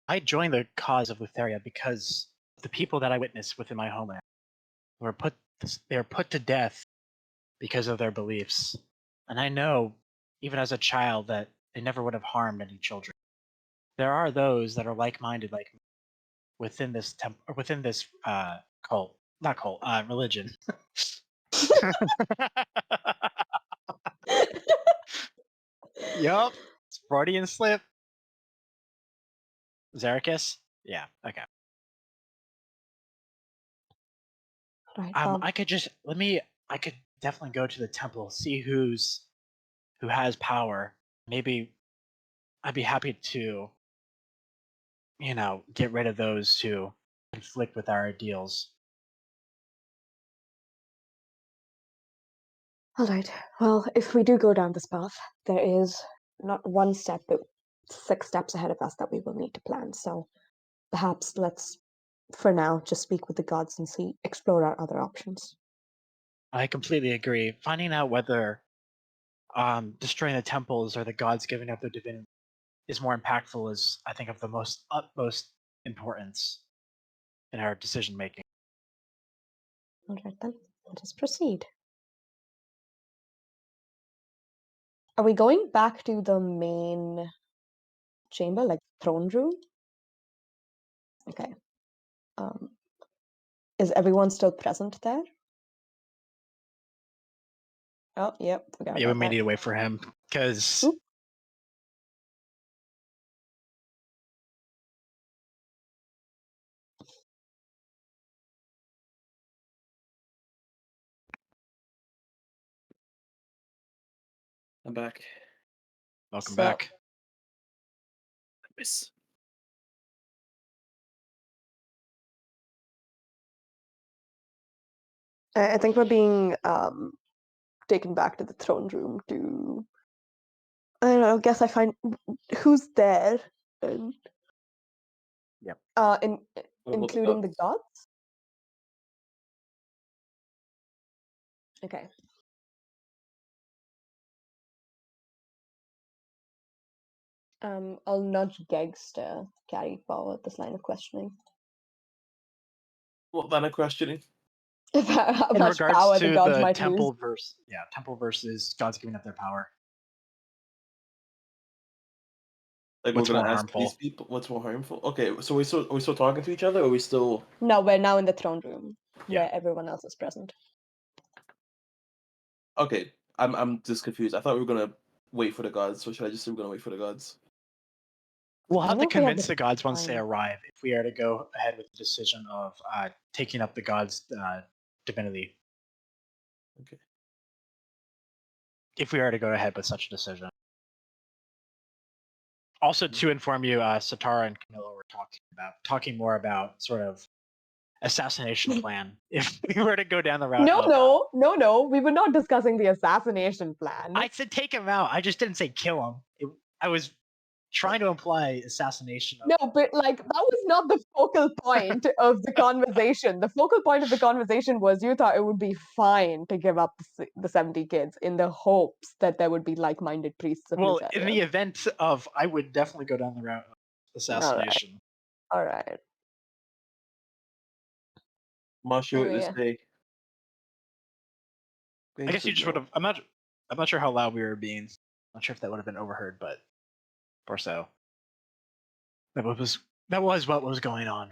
I joined the cause of Lutheria because the people that I witnessed within my homeland were put to death because of their beliefs. And I know, even as a child, that they never would have harmed any children. There are those that are like-minded, like me, within this cult, not cult, religion. Yup, it's Freudian slip. Xerxes? Yeah, okay. Right. I could definitely go to the temple, see who has power. Maybe I'd be happy to, get rid of those who conflict with our ideals. All right. Well, if we do go down this path, there is not one step, but 6 steps ahead of us that we will need to plan. So perhaps let's, for now, just speak with the gods and explore our other options. I completely agree. Finding out whether destroying the temples or the gods giving up their divinity is more impactful is, I think, of the utmost importance in our decision making. All right, then. Let us proceed. Are we going back to the main chamber, like throne room? Okay. Is everyone still present there? Oh, yep. Forgot Yeah, we about may that. need to wait for him because Oop. I'm back. welcome So- back. Miss. I think we're being taken back to the throne room to, I don't know, guess I find who's there and Yep. What about including the gods? gods. Okay. I'll nudge Gegs to carry forward this line of questioning. What line of questioning? About how In much regards power the to gods the might temple lose. temple versus gods giving up their power. Like What's we're gonna more ask these harmful? people what's more harmful. Okay, so are we still talking to each other, or are we still? No, we're now in the throne room Yeah. where everyone else is present. Okay, I'm just confused. I thought we were gonna wait for the gods. So should I just say we're gonna wait for the gods? We'll I have don't to know if we have convince the the gods once they time. arrive if we are to go ahead with the decision of taking up the gods' divinity. Okay. If we are to go ahead with such a decision. Also, to inform you, Satara and Camilla were talking more about sort of assassination plan. If we were to go down the route No, of, no. We were not discussing the assassination plan. I said take him out. I just didn't say kill him. I was trying to imply assassination. No, but like that was not the focal point of the conversation. The focal point of the conversation was you thought it would be fine to give up the 70 kids in the hopes that there would be like-minded priests of Well, Lucaria. in the event of, I would definitely go down the route of assassination. All right. Mashu, Oh, this yeah. day. I guess you just would have. I'm not sure how loud we were being. I'm not sure if that would have been overheard, but or so. That was what was going on.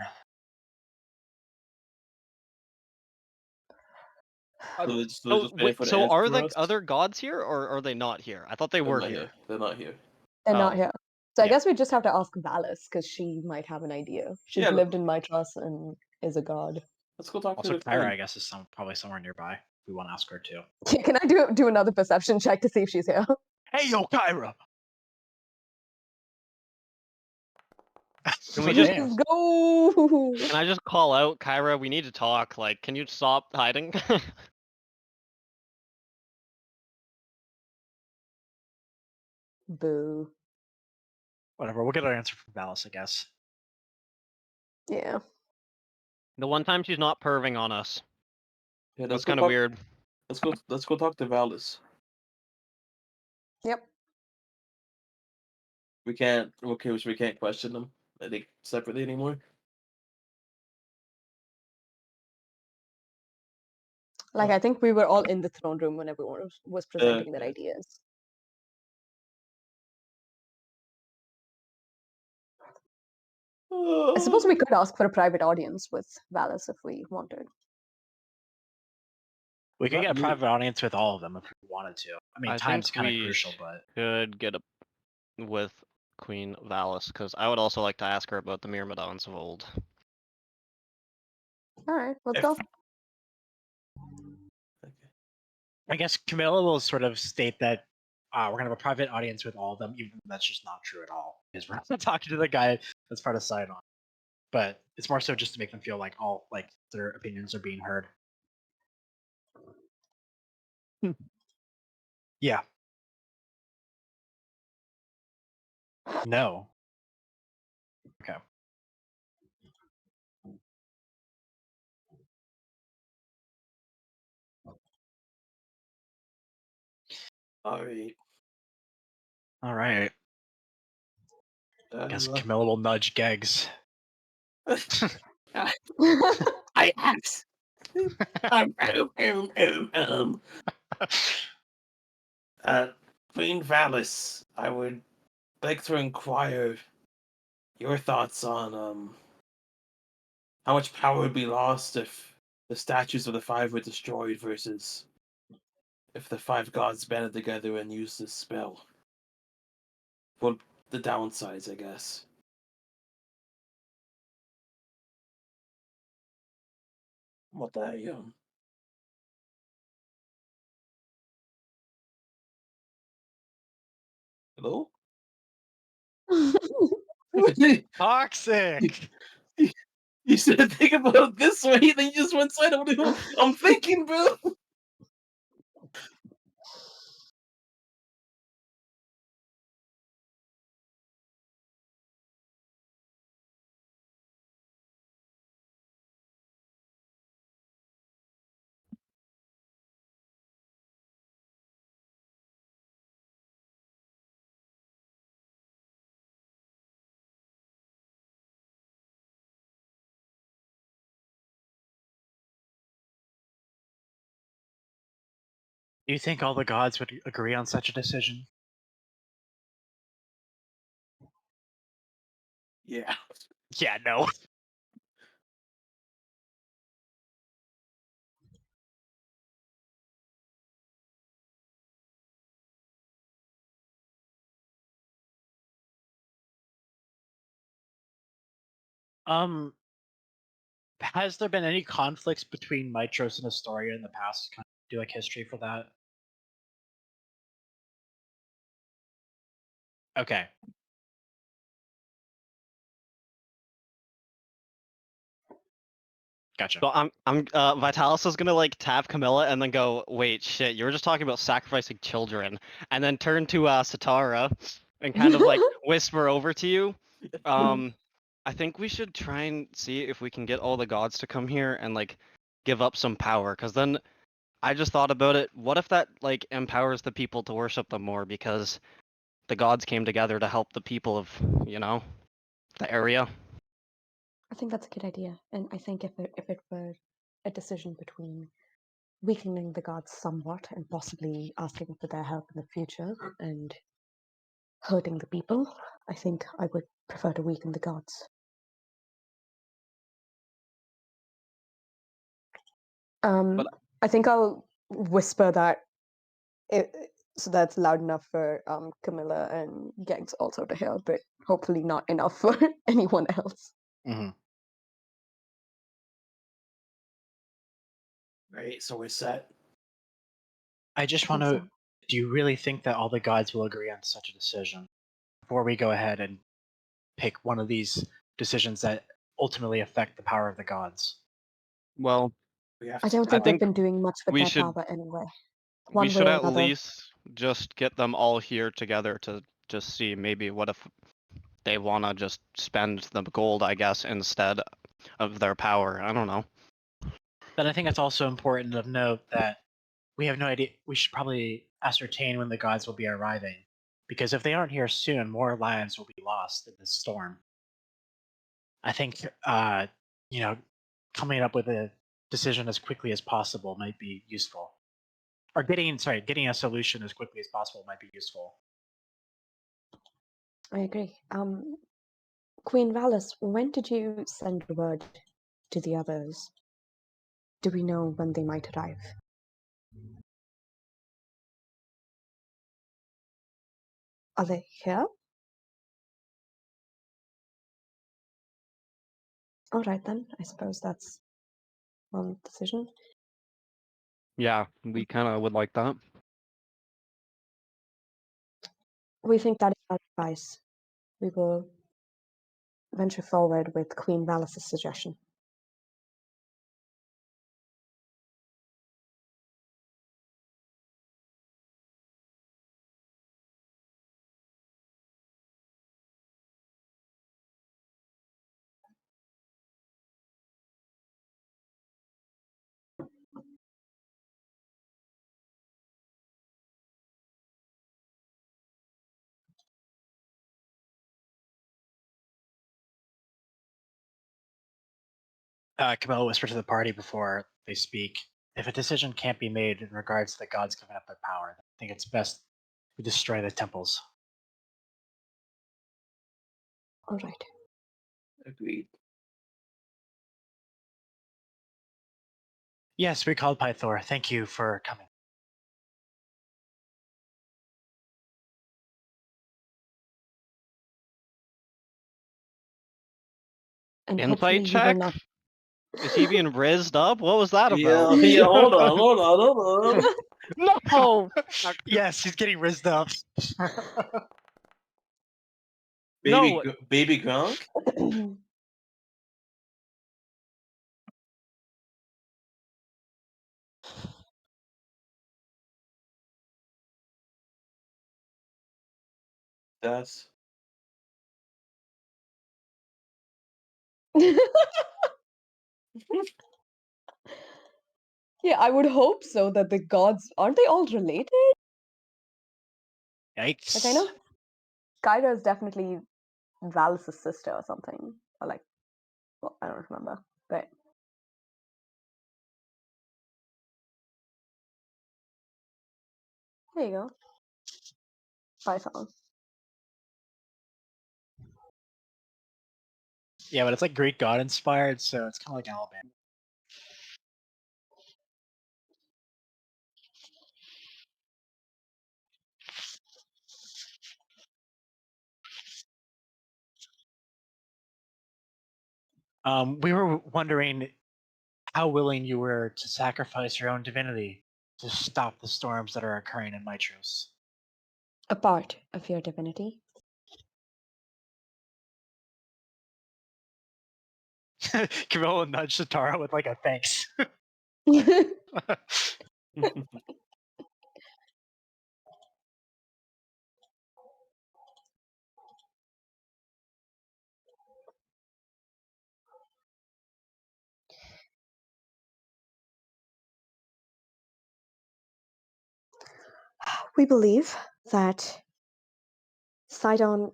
So just waiting for the So answer are for the us? other gods here, or are they not here? I thought they They're were not here. They're not here. They're not Oh. here. So I Yeah. guess we just have to ask Valis because she might have an idea. She's Yeah, lived in my trust and is a god. Let's go talk Also, to the Kyra, queen. I guess, is probably somewhere nearby. If we want to ask her too. Can I do another perception check to see if she's here? Hey, yo, Kyra! Can we just- Let's go. Can I just call out, Kyra? We need to talk. Like, can you stop hiding? Boo. Whatever. We'll get our answer from Valis, I guess. Yeah. The one time she's not perving on us. Yeah, That's kind of weird. Let's go talk to Valis. Yep. We can't. Okay, so we can't question them. I think separately anymore. Like I think we were all in the throne room when everyone was presenting their ideas. I suppose we could ask for a private audience with Valis if we wanted. We could Not get a me. private audience with all of them if we wanted to. I mean, I time's think kind of we crucial, but Could get a with Queen Valis, because I would also like to ask her about the Myrmidons of old. All right, let's If- go. Okay. I guess Camilla will sort of state that we're gonna have a private audience with all of them, even though that's just not true at all. Because we're not talking to the guy that's part of Sidon. But it's more so just to make them feel like all like their opinions are being heard. Yeah. No. Okay. All right. All right. I guess Camilla will nudge Geggs. I asked. Queen Valis, I would like to inquire your thoughts on how much power would be lost if the statues of the five were destroyed versus if the five gods banded together and used this spell. Well, the downsides, I guess. What the hell? Hello? Toxic. You said think about it this way, then you just went side of the. I'm thinking, bro. Do you think all the gods would agree on such a decision? Yeah. Yeah, no. Um, has there been any conflicts between Mitros and Astoria in the past? Kind of do like history for that. Okay. Gotcha. So Vitalis is gonna like tap Camilla and then go, wait, shit, you were just talking about sacrificing children, and then turn to Satara and kind of like whisper over to you. I think we should try and see if we can get all the gods to come here and like give up some power, because then I just thought about it. What if that like empowers the people to worship them more because the gods came together to help the people of, the area? I think that's a good idea, and I think if it were a decision between weakening the gods somewhat and possibly asking for their help in the future and hurting the people, I think I would prefer to weaken the gods. But I think I'll whisper that so that's loud enough for Camilla and Gangs also to hear, but hopefully not enough for anyone else. Mm-hmm. Right, so we're set. I just I want think to. so. Do you really think that all the gods will agree on such a decision before we go ahead and pick one of these decisions that ultimately affect the power of the gods? well, We have I to. don't I think they've think been doing much with we their should power anyway. we One way should or at another. least just get them all here together to just see maybe what if they want to just spend the gold, I guess, instead of their power. I don't know. Then I think it's also important of note that we have no idea. We should probably ascertain when the gods will be arriving, because if they aren't here soon, more lives will be lost in this storm. I think, you know, coming up with a decision as quickly as possible might be useful, or getting a solution as quickly as possible might be useful. I agree. Queen Valis, when did you send word to the others? Do we know when they might arrive? Are they here? All right then. I suppose that's one decision. Yeah, we kind of would like that. We think that is our advice. We will venture forward with Queen Valis' suggestion. Camilla whispers to the party before they speak. If a decision can't be made in regards to the gods giving up their power, I think it's best we destroy the temples. All right. Agreed. Yes, we called Pythor. Thank you for coming. And hopefully Insight you will check? not. Is he being rizzed up? What was that Yeah, about? yeah, hold on. No! Yes, he's getting rizzed up. No! Baby Gronk? That's Yeah, I would hope so that the gods aren't they all related? Yikes. Like I know Skyra is definitely Valis' sister or something. Or like well, I don't remember. But there you go. Python. Yeah, but it's like Greek god inspired, so it's kind of like Alabama. We were wondering how willing you were to sacrifice your own divinity to stop the storms that are occurring in Mitros. A part of your divinity. Camilla nudged Satara with like a thanks. We believe that Sidon,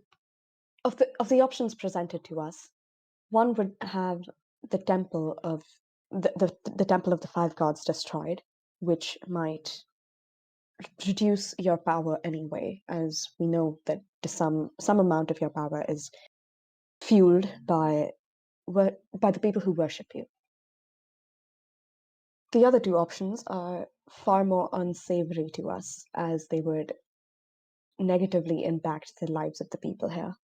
of the options presented to us, one would have the temple of the temple of the five gods destroyed, which might reduce your power anyway, as we know that some amount of your power is fueled by the people who worship you. The other two options are far more unsavory to us, as they would negatively impact the lives of the people here.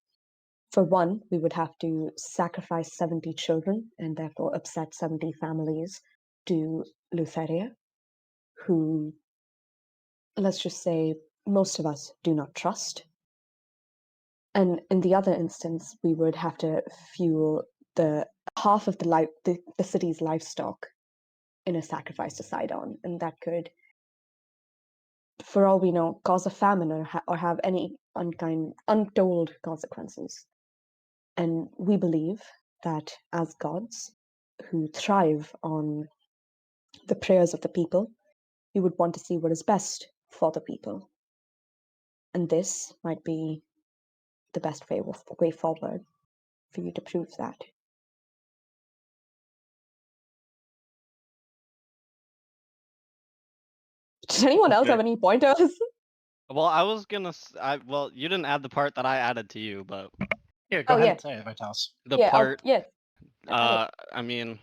For one, we would have to sacrifice 70 children and therefore upset 70 families to Lutheria, who, let's just say, most of us do not trust. And in the other instance, we would have to fuel the half of the city's livestock in a sacrifice to Sidon, and that could, for all we know, cause a famine or have any untold consequences. And we believe that as gods who thrive on the prayers of the people, we would want to see what is best for the people. And this might be the best way forward for you to prove that. Does anyone else Okay. have any pointers? Well, I was gonna. Well, you didn't add the part that I added to you, but Yeah, go Oh, ahead yeah. and say it, Vitalis. the Yeah, part. yes. I mean,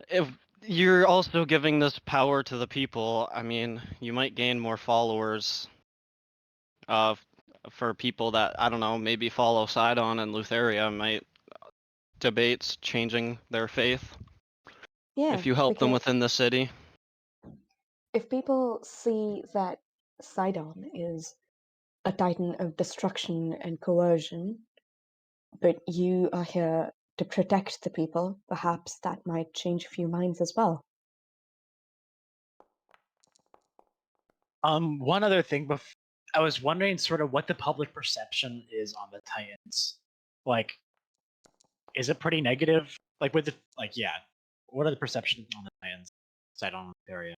if you're also giving this power to the people, I mean, you might gain more followers. For people that I don't know, maybe follow Sidon and Lutheria, might debates changing their faith Yeah, if you help them because within the city. if people see that Sidon is a titan of destruction and coercion, but you are here to protect the people, perhaps that might change a few minds as well. One other thing, I was wondering sort of what the public perception is on the Titans. Like, is it pretty negative? Like with the yeah, what are the perceptions on the Titans side on the area?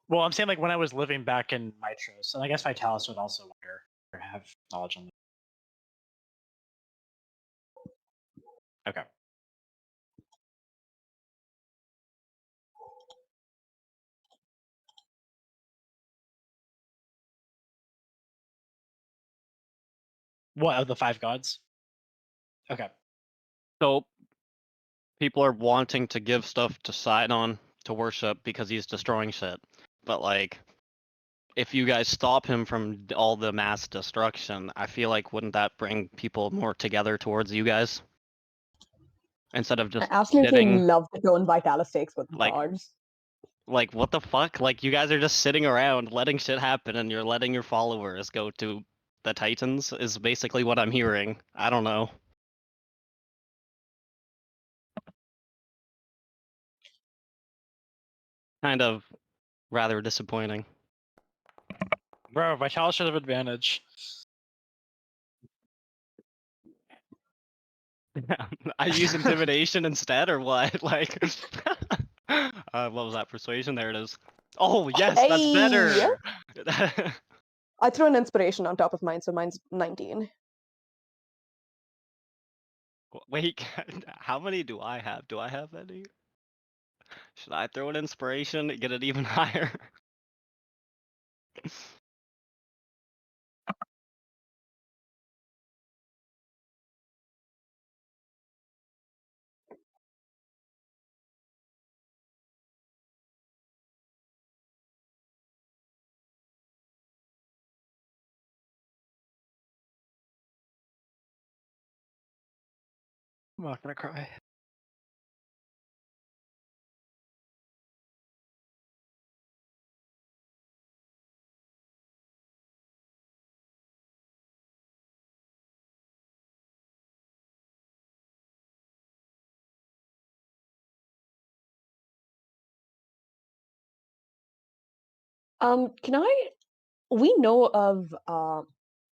Well, I'm saying like when I was living back in Mitros, and I guess Vitalis would also wonder or have knowledge on that. Okay. What of the five gods? Okay. So people are wanting to give stuff to Sidon to worship because he's destroying shit. But like, if you guys stop him from all the mass destruction, I feel like wouldn't that bring people more together towards you guys? Instead of I just absolutely sitting love the tone Vitalis takes with the like gods. like what the fuck? Like you guys are just sitting around letting shit happen and you're letting your followers go to the Titans is basically what I'm hearing. I don't know. Kind of rather disappointing. Bro, Vitalis should have advantage. I use intimidation instead or what? Like what was that? Persuasion? There it is. Oh yes, that's Hey! better. I threw an inspiration on top of mine, so mine's 19. Wait, how many do I have? Do I have any? Should I throw an inspiration and get it even higher? I'm not gonna cry. We know of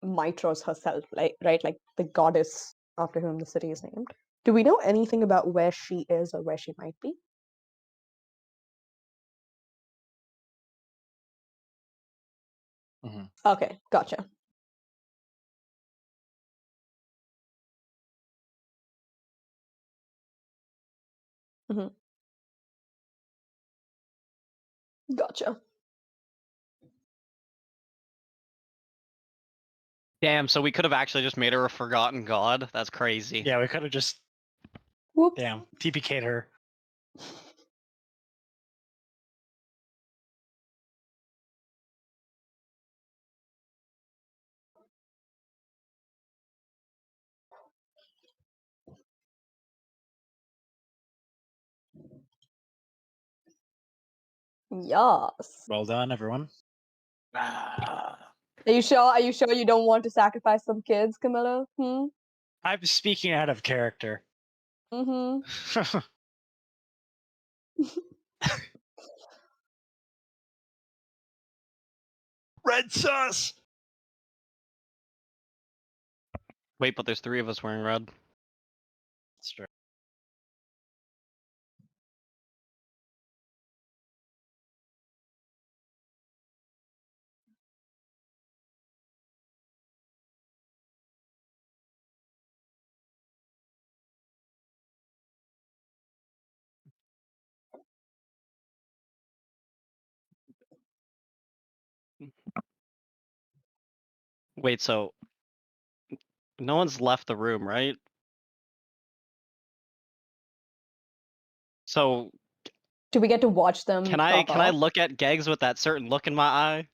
Mitros herself, right? Like the goddess after whom the city is named. Do we know anything about where she is or where she might be? Mhm. Okay, gotcha. hmm Gotcha. Damn, so we could have actually just made her a forgotten god? That's crazy. Yeah, we could have just Whoops. damn TPK'd her. Yes. Well done, everyone. Ah. Are you sure? Are you sure you don't want to sacrifice some kids, Camilla? I'm speaking out of character. Mm-hmm. Red sauce. Wait, but there's 3 of us wearing red. That's true. Wait, so no one's left the room, right? So Do we get to watch them can I pop off? look at Gegs with that certain look in my eye?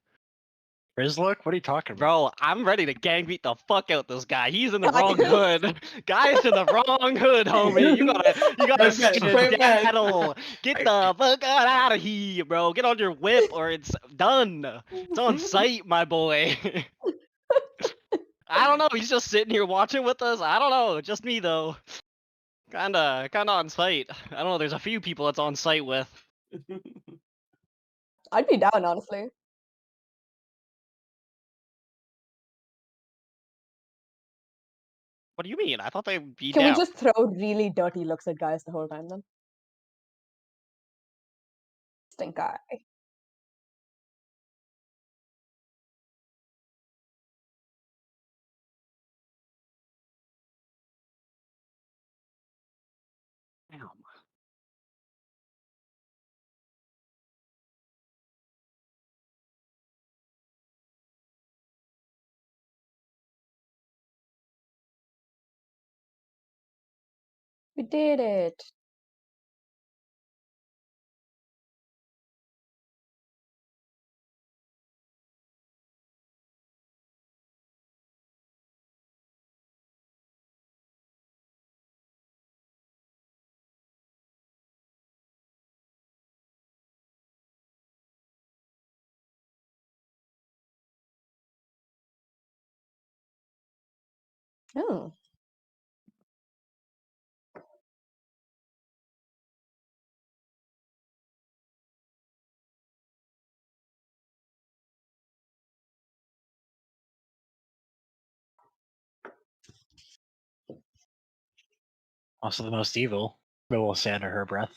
Riz look? What are you talking about? Bro, I'm ready to gang beat the fuck out this guy. He's in the Guys. wrong hood. Guy's in the wrong hood, homie. You gotta skedaddle. Get the fuck out of here, bro. Get on your whip or it's done. It's on sight, my boy. I don't know. He's just sitting here watching with us. I don't know. Just me though. Kinda on site. I don't know. There's a few people that's on site with. I'd be down, honestly. What do you mean? I thought they'd be Can down. we just throw really dirty looks at guys the whole time then? Stink eye. Damn. We did it. Oh. Also the most evil. But we'll say under her breath.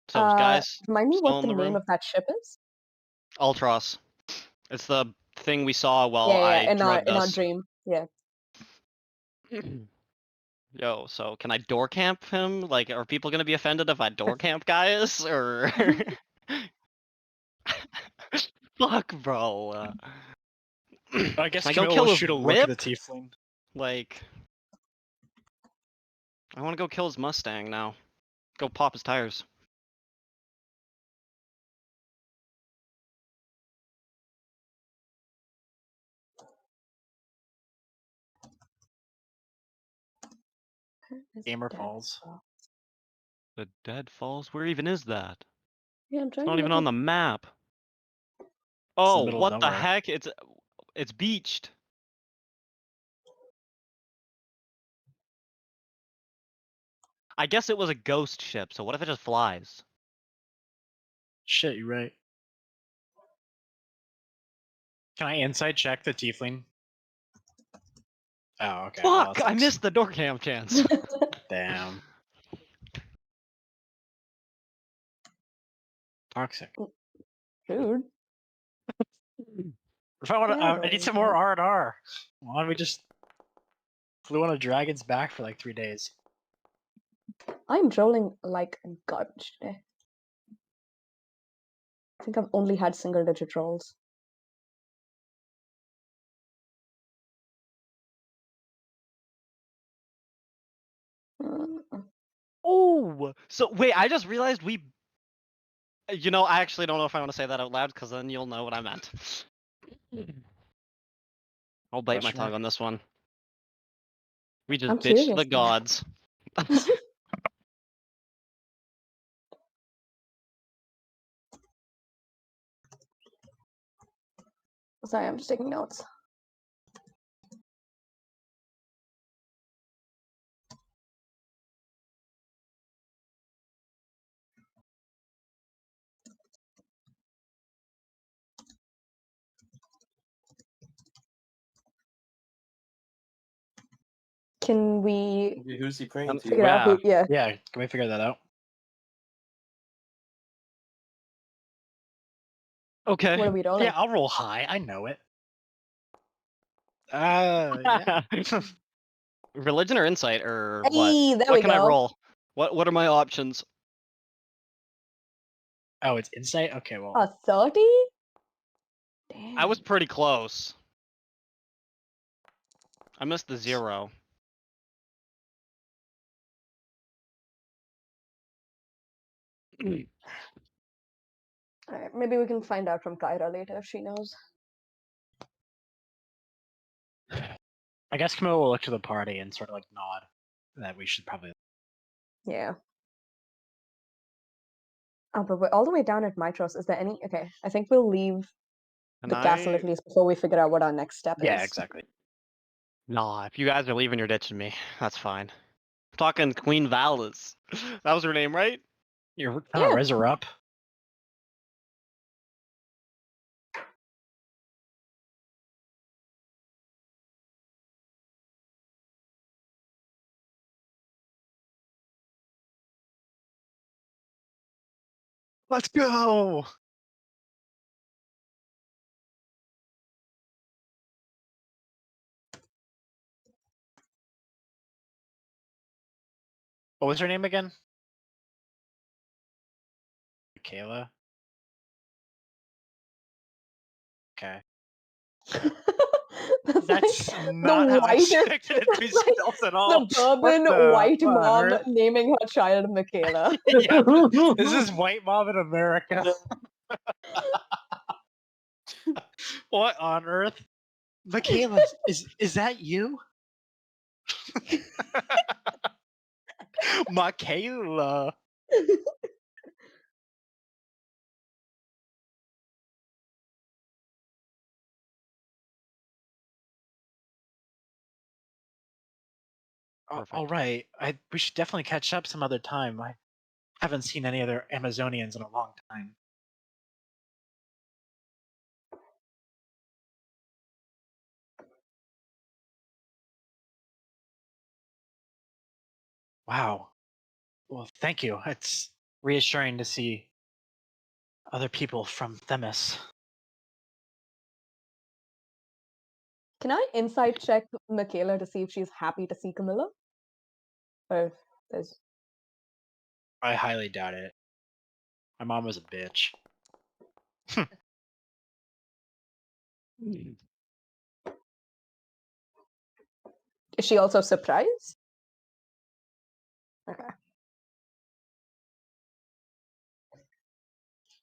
So, guys, Remind me still what in the the name room? of that ship is? Ultros. It's the thing we saw while Yeah, I in drugged our us. dream. Yeah. Yo, so can I door camp him? Like, are people gonna be offended if I door camp guys? Or fuck, bro. I guess Can I go Camilla kill will his shoot a look at whip? the tiefling. Like, I want to go kill his Mustang now. Go pop his tires. Is Gamer dead. Falls. Oh. The Dead Falls? Where even is that? Yeah, I'm It's trying not to even look on up. the map. in the Oh, middle of what the nowhere. heck? It's beached. I guess it was a ghost ship, so what if it just flies? Shit, you're right. Can I inside check the tiefling? Oh, okay. Well, Fuck! that I sucks. missed the door cam chance. Damn. Toxic. Dude. If I want to, Yeah, I need right, some more right. R&R. Why don't we just flew on a dragon's back for like 3 days? I'm rolling like garbage today. I think I've only had single digit rolls. Oh! So, wait, I just realized we... You know, I actually don't know if I want to say that out loud, because then you'll know what I meant. I'll bite my Question tongue mark? on this one. We just I'm ditched curious the now. gods. Sorry, I'm just taking notes. Can we Who's he praying to? figure out who? Yeah. Yeah, can we figure that out? Okay. What are we rolling? Yeah, I'll roll high. I know it. Yeah. Religion or insight or what? Hey, there What we can I go. roll? What are my options? Oh, it's insight? Okay, well. A 30? I was Damn. pretty close. I missed the 0. Alright, maybe we can find out from Kyra later if she knows. I guess Camilla will look to the party and sort of like nod that we should probably. Yeah. Oh, but we're all the way down at Mitros. Is there any? Okay, I think we'll leave Can the castle at I? least before we figure out what our next step Yeah, is. exactly. Nah, if you guys are leaving, you're ditching me. That's fine. I'm talking Queen Valis. That was her name, right? You're trying to Yeah. raise her up. Let's go. What was her name again? Michaela. Okay. That's That's like not the how I whitest, expected it to be that's like spelled at all. suburban white What on mom earth? naming her child Michaela. Yeah, this is white mom in America. What on earth? Michaela, is that you? Michaela. All Perfect. right. We should definitely catch up some other time. I haven't seen any other Amazonians in a long time. Wow. Well, thank you. It's reassuring to see other people from Themis. Can I insight check Michaela to see if she's happy to see Camilla? Or if there's I highly doubt it. My mom was a bitch. is she also surprised? Okay.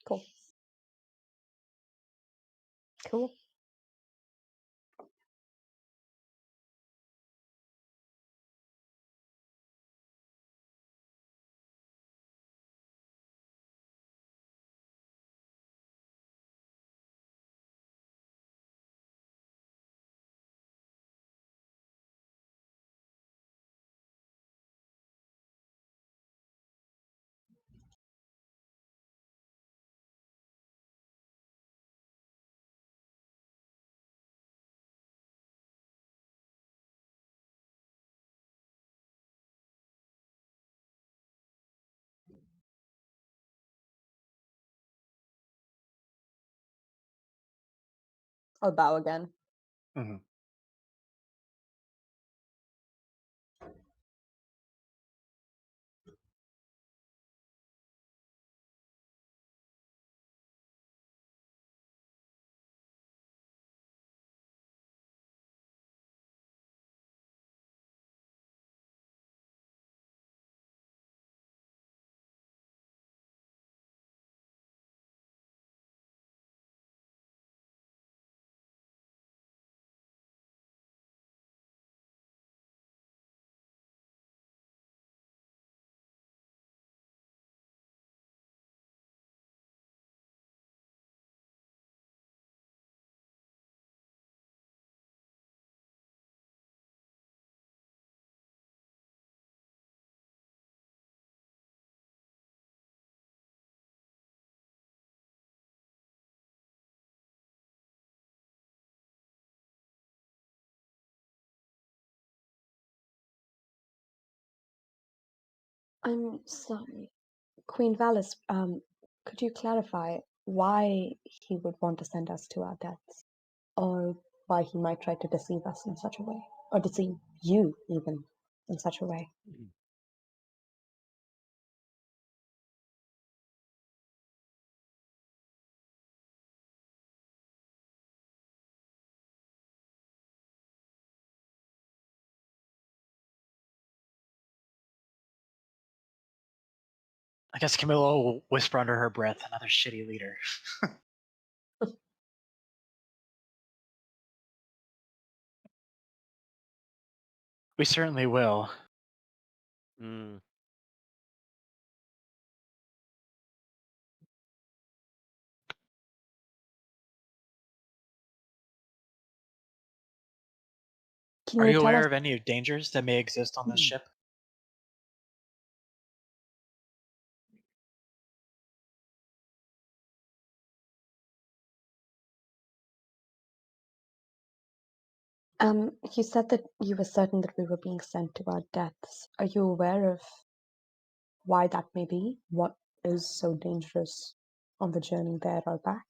Cool. Cool. I'll bow again. Mhm. I'm sorry. Queen Valis, could you clarify why he would want to send us to our deaths? Or why he might try to deceive us in such a way? Or deceive you, even, in such a way? I guess Camilla will whisper under her breath, another shitty leader. We certainly will. Mm. Can Are you you tell aware us? of any dangers that may exist on this ship? You said that you were certain that we were being sent to our deaths. Are you aware of why that may be? What is so dangerous on the journey there or back?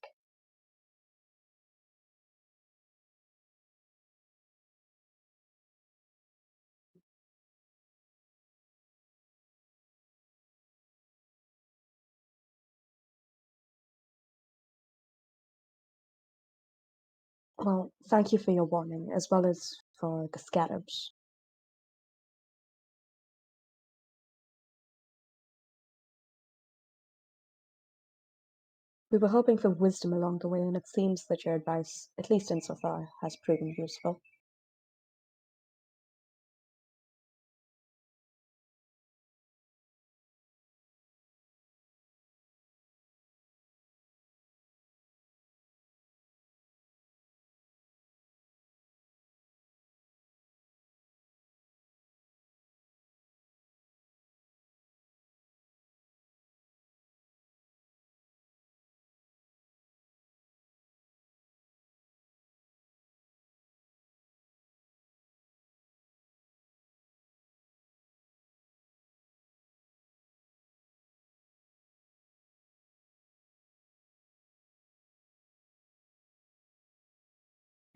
Well, thank you for your warning, as well as for the scarabs. We were hoping for wisdom along the way, and it seems that your advice, at least insofar, has proven useful.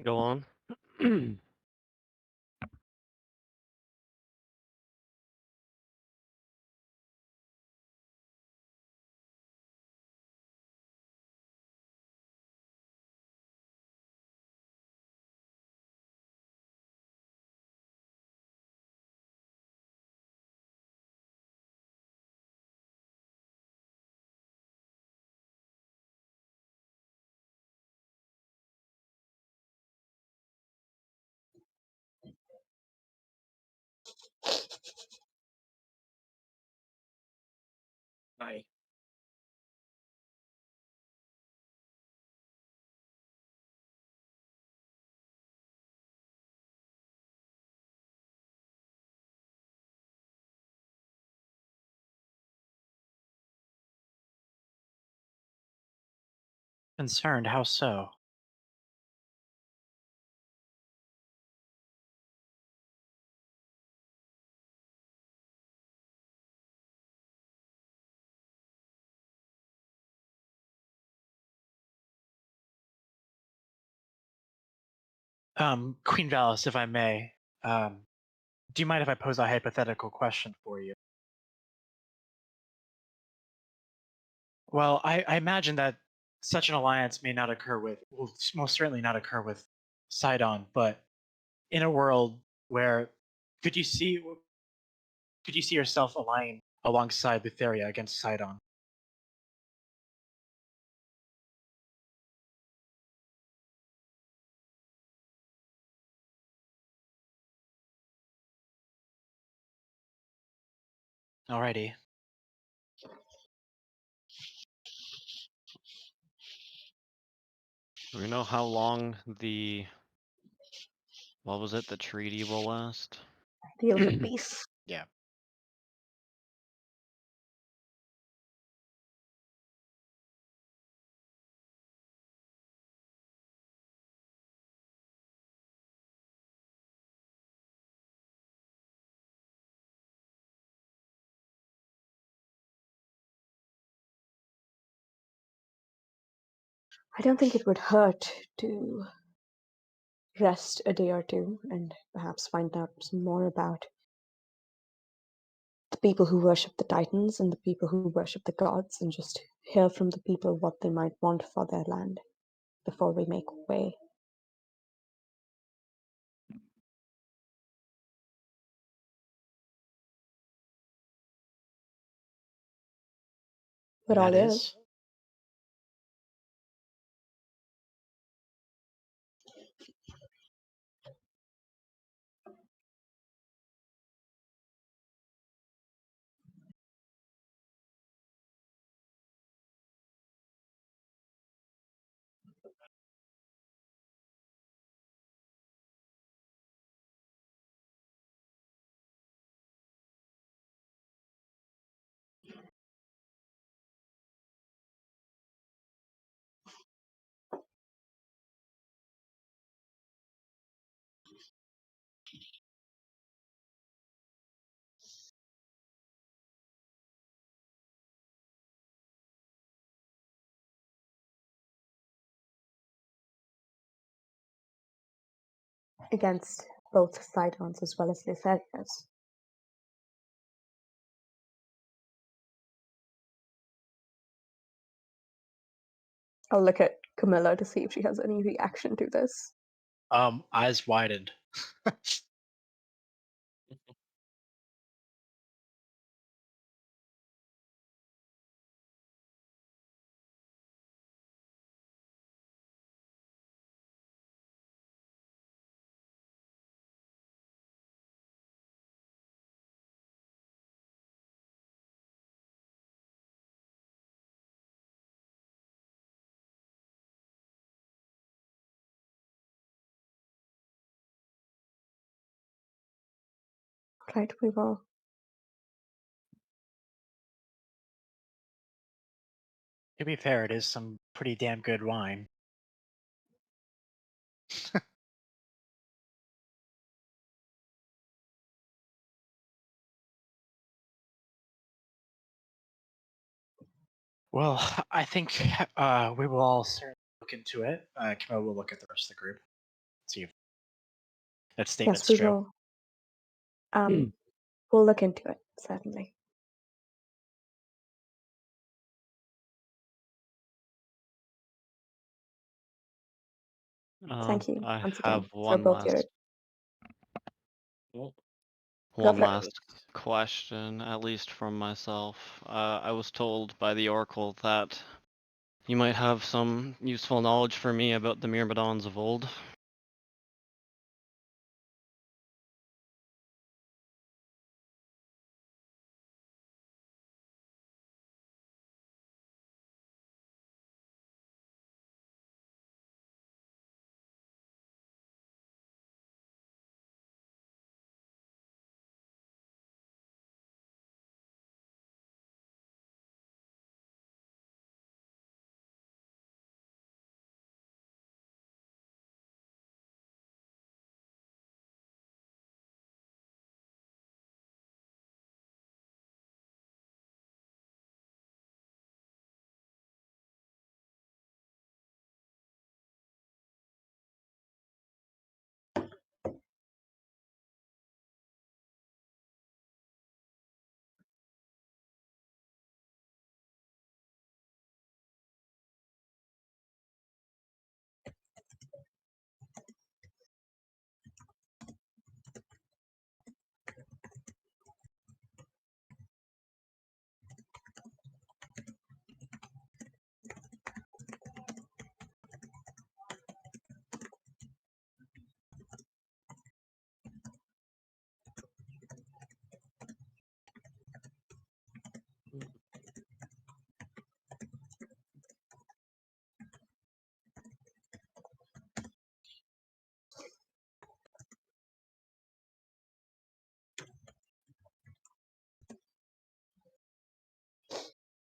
Go on. Aye. Concerned, how so? Queen Valis, if I may, do you mind if I pose a hypothetical question for you? Well, I imagine that such an alliance may not occur will most certainly not occur with Sidon, but in a world where could you see could you see yourself aligning alongside Lutheria against Sidon? Alrighty. Do we know how long the what was it? The treaty will last? Deal of peace. Yeah. I don't think it would hurt to rest a day or two and perhaps find out some more about the people who worship the Titans and the people who worship the gods and just hear from the people what they might want for their land before we make way. But And all that ears. is? Against both Sidons as well as Lutherias. I'll look at Camilla to see if she has any reaction to this. Eyes widened. Right, we will. To be fair, it is some pretty damn good wine. Well, I think we will all certainly look into it. Camille will look at the rest of the group. see if that statement's Yes, we true. will. We'll look into it, certainly. Thank you I once have again for both your. Well, Go one for it. last question, at least from myself. I was told by the Oracle that you might have some useful knowledge for me about the Myrmidons of old.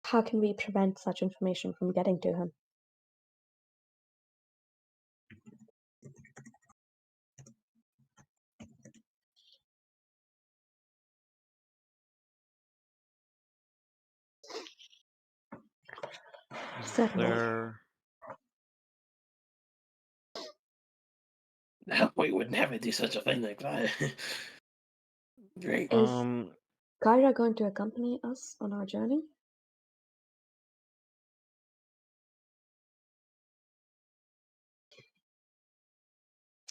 How can we prevent such information from getting to him? Is Certainly. there... no, we would never do such a thing like that. Great. Is Um, Kyra going to accompany us on our journey?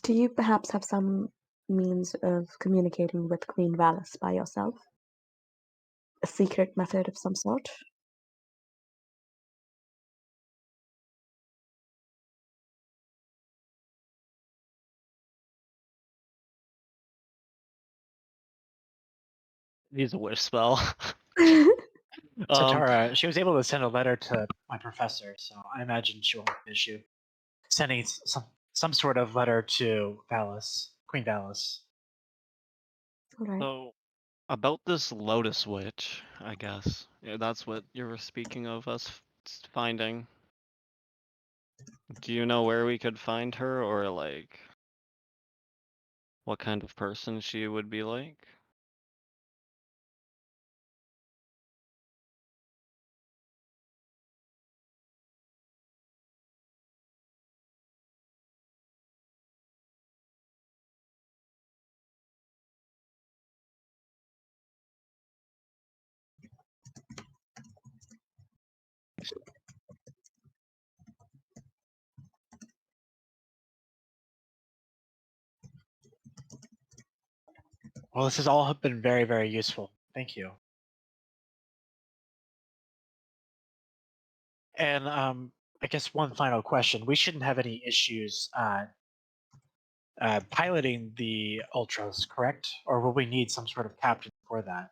Do you perhaps have some means of communicating with Queen Valis by yourself? A secret method of some sort? needs a wish spell. Satara, she was able to send a letter to my professor, so I imagine she won't have an issue sending some sort of letter to Valis, Queen Valis. All right. So, about this Lotus Witch, I guess. Yeah, that's what you were speaking of us finding. Do you know where we could find her, or like what kind of person she would be like? Well, this has all been very, very useful. Thank you. And I guess one final question: we shouldn't have any issues piloting the Ultras, correct? Or will we need some sort of captain for that?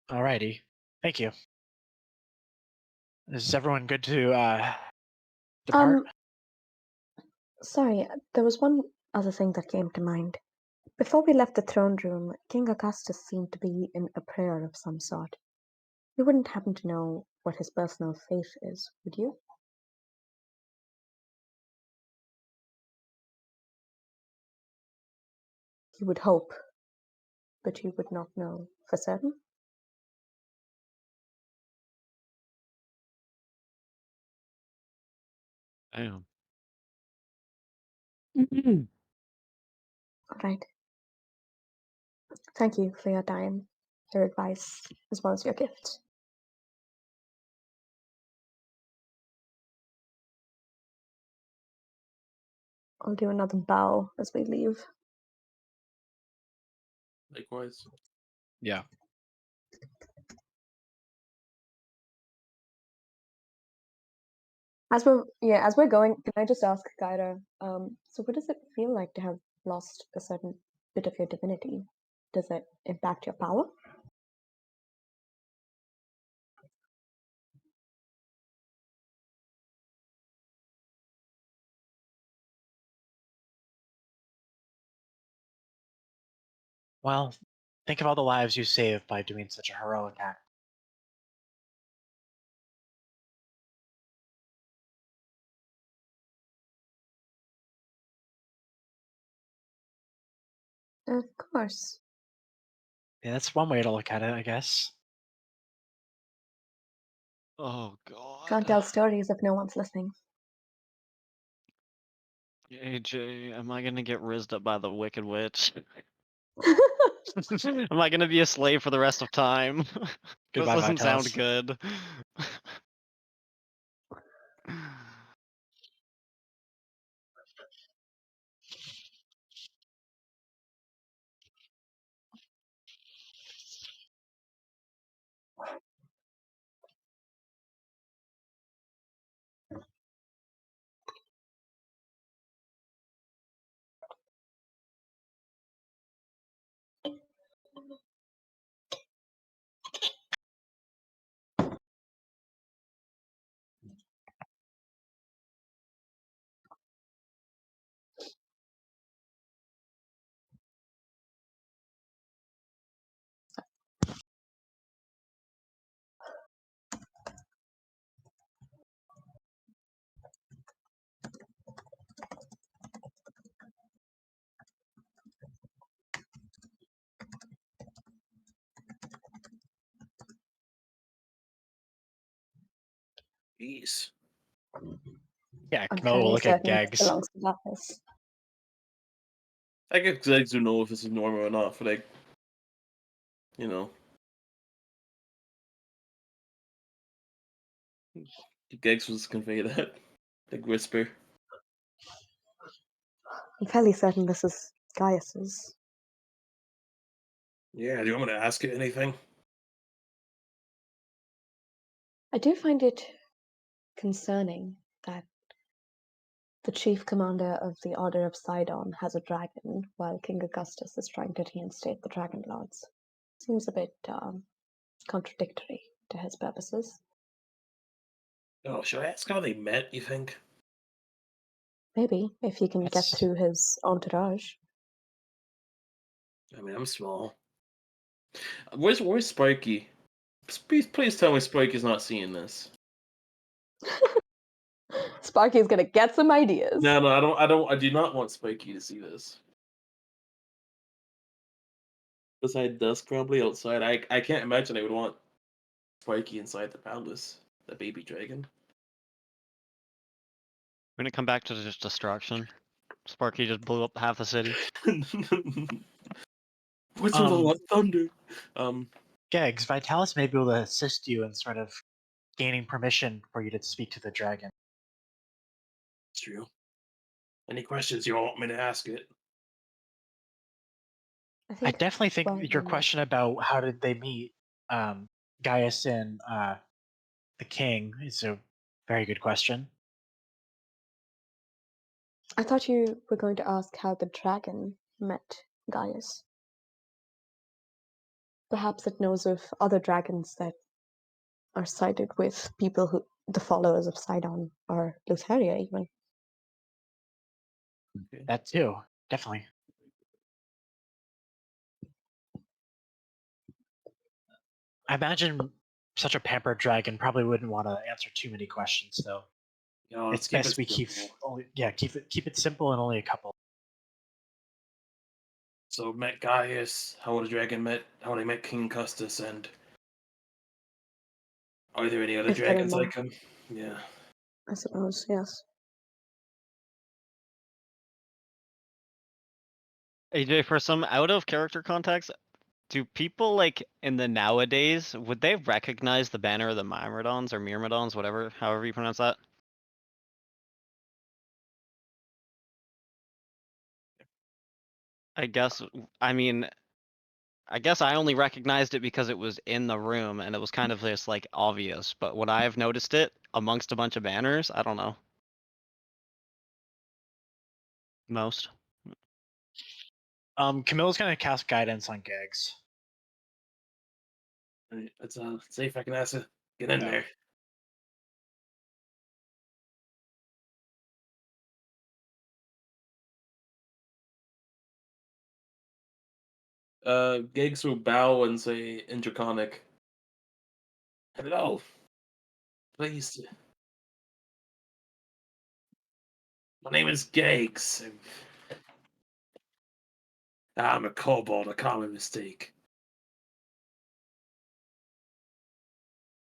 Alrighty. Thank you. Is everyone good to depart? Sorry, there was one other thing that came to mind. Before we left the throne room, King Augustus seemed to be in a prayer of some sort. You wouldn't happen to know what his personal faith is, would you? You would hope, but you would not know for certain? Damn. All right. Thank you for your time, your advice, as well as your gift. I'll do another bow as we leave. Likewise. Yeah. As we're going, can I just ask Kyra, so what does it feel like to have lost a certain bit of your divinity? Does it impact your power? Well, think of all the lives you saved by doing such a heroic act. Of course. Yeah, that's one way to look at it, I guess. Oh Can't god. tell stories if no one's listening. AJ, am I gonna get rizzed up by the Wicked Witch? Am I gonna be a slave for the rest of time? This Goodbye, doesn't sound Vitalis. good. Jeez. Yeah, I'm Camilla will fairly look at certain this Gags. belongs to Lapis. I guess Zegs don't know if this is normal or not, but like, you know. Gex was convey that. Like whisper. I'm fairly certain this is Gaius's. Yeah, do you want me to ask it anything? I do find it concerning that the chief commander of the Order of Sidon has a dragon, while King Augustus is trying to reinstate the Dragonlords. Seems a bit contradictory to his purposes. Oh, should I ask how they met, you think? Maybe, if you can get That's- through his entourage. I mean, I'm small. Where's Sparky? Please tell me Sparky's not seeing this. Sparky's gonna get some ideas. No, I do not want Spiky to see this. Beside dust probably outside, I can't imagine I would want Spiky inside the palace, the baby dragon. We're gonna come back to just destruction. Sparky just blew up half the city. What's with all Um, that thunder? Gags, Vitalis may be able to assist you in sort of gaining permission for you to speak to the dragon. It's true. Any questions you want me to ask it? I I think definitely think well, your question about how did they meet Gaius and the king is a very good question. I thought you were going to ask how the dragon met Gaius. Perhaps it knows of other dragons that are sided with people who, the followers of Sidon or Lutheria, even. Okay. That too, definitely. I imagine such a pampered dragon probably wouldn't want to answer too many questions, though. You know, It's keep best it we keep simple. keep it simple and only a couple. So met Gaius, how the dragon met, how they met King Custis, and are there any other If there are dragons more, like him? Yeah. I suppose, yes. AJ, for some out of character context, do people like in the nowadays would they recognize the banner of the Myrmidons or Myrmidons, whatever, however you pronounce that? I guess. I mean, I guess I only recognized it because it was in the room and it was kind of just like obvious. But would I have noticed it amongst a bunch of banners? I don't know. Most. Camilla's gonna cast guidance on Gags. Let's see if I can ask her. Get in Yeah. there. Gigs will bow and say in Draconic. Hello. Please. My name is Gags. I'm a kobold, a common mistake.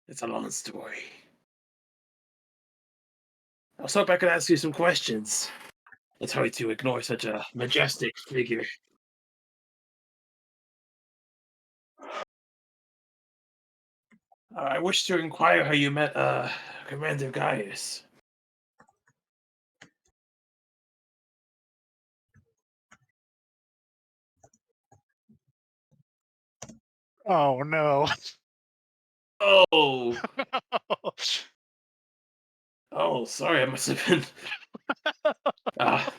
It's a long story. I was hoping I could ask you some questions. It's hard to ignore such a majestic figure. I wish to inquire how you met Commander Gaius. Oh no. Oh, oh, sorry, I must have been. Not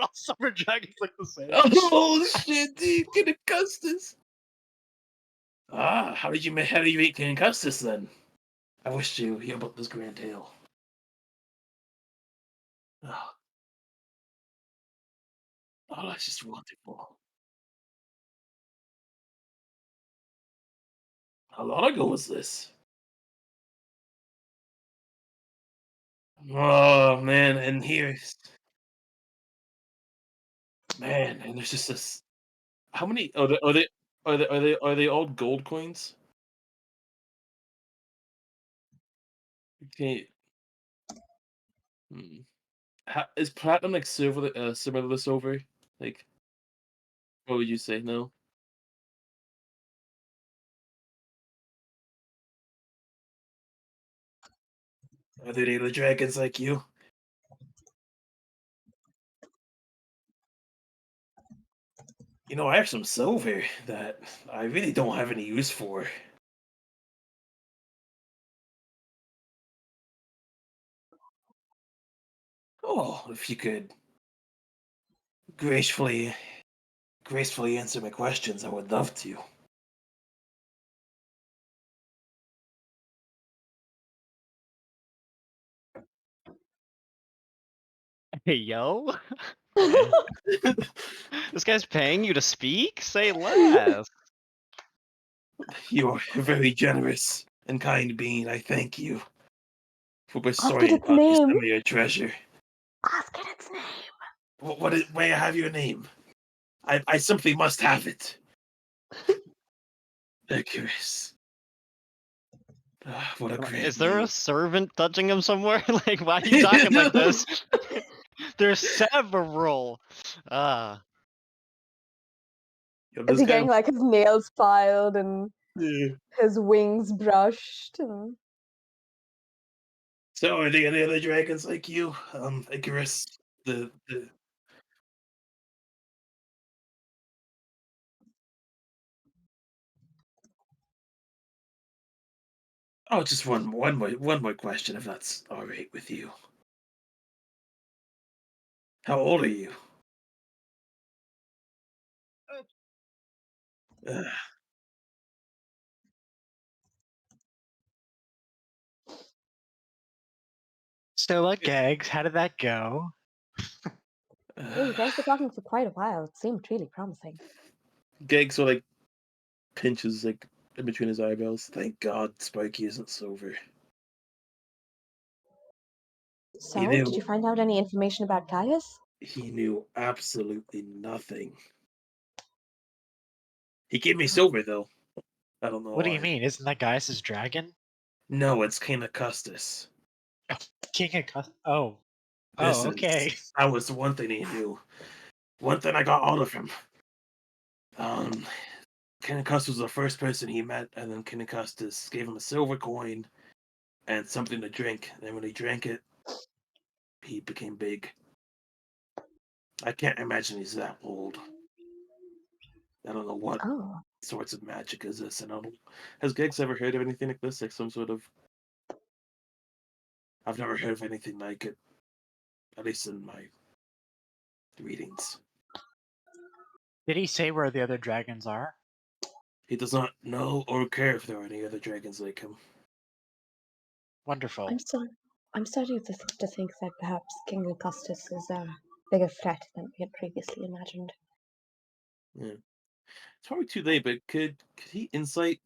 all summer dragons like the same. Oh shit, dude, get Augustus. How did you meet King Augustus then? I wish to hear about this grand tale. Oh, oh, that's just wonderful. How long ago was this? Oh man, and here's man, and there's just this. How many are they all gold coins? Okay. Hmm. Is platinum like similar to silver? Like, what would you say? No. Are there any other dragons like you? You know, I have some silver that I really don't have any use for. Oh, if you could gracefully gracefully answer my questions, I would love to. Hey yo, this guy's paying you to speak? Say less. You are a very generous and kind being. I thank you for Ask it bestowing its upon me name. some of your treasure. Ask it its name. What is, may I have your name? I simply must have it. Icarus. What a great Is there a name. servant touching him somewhere? Like, why are you talking like this? There's several. Ah. Yo, Is this he guy. getting like his nails filed and Yeah. his wings brushed? And... So, are there any other dragons like you? Icarus, the oh, just one more question, if that's all right with you. How old are you? Uh, So what, Gags? How did that go? Yeah, you guys were talking for quite a while. It seemed really promising. Geg sort of like pinches like in between his eyebrows. Thank God Spiky isn't silver. So, did you find out any information about Gaius? He knew absolutely nothing. He gave me silver though. I don't know What do why. you mean? Isn't that Gaius' dragon? No, it's King Custis. King of Cus- Oh. This Oh, okay. is that was the one thing he knew. one thing I got out of him. Kinnicus was the first person he met, and then Kinnicus gave him a silver coin and something to drink. And when he drank it, he became big. I can't imagine he's that old. I don't know what Oh, sorts of magic is this. And I don't. Has Gex ever heard of anything like this? Like some sort of. I've never heard of anything like it. At least in my readings. Did he say where the other dragons are? He does not know or care if there are any other dragons like him. Wonderful. I'm starting to think that perhaps King Augustus is a bigger threat than we had previously imagined. Yeah. It's probably too late, but could he insight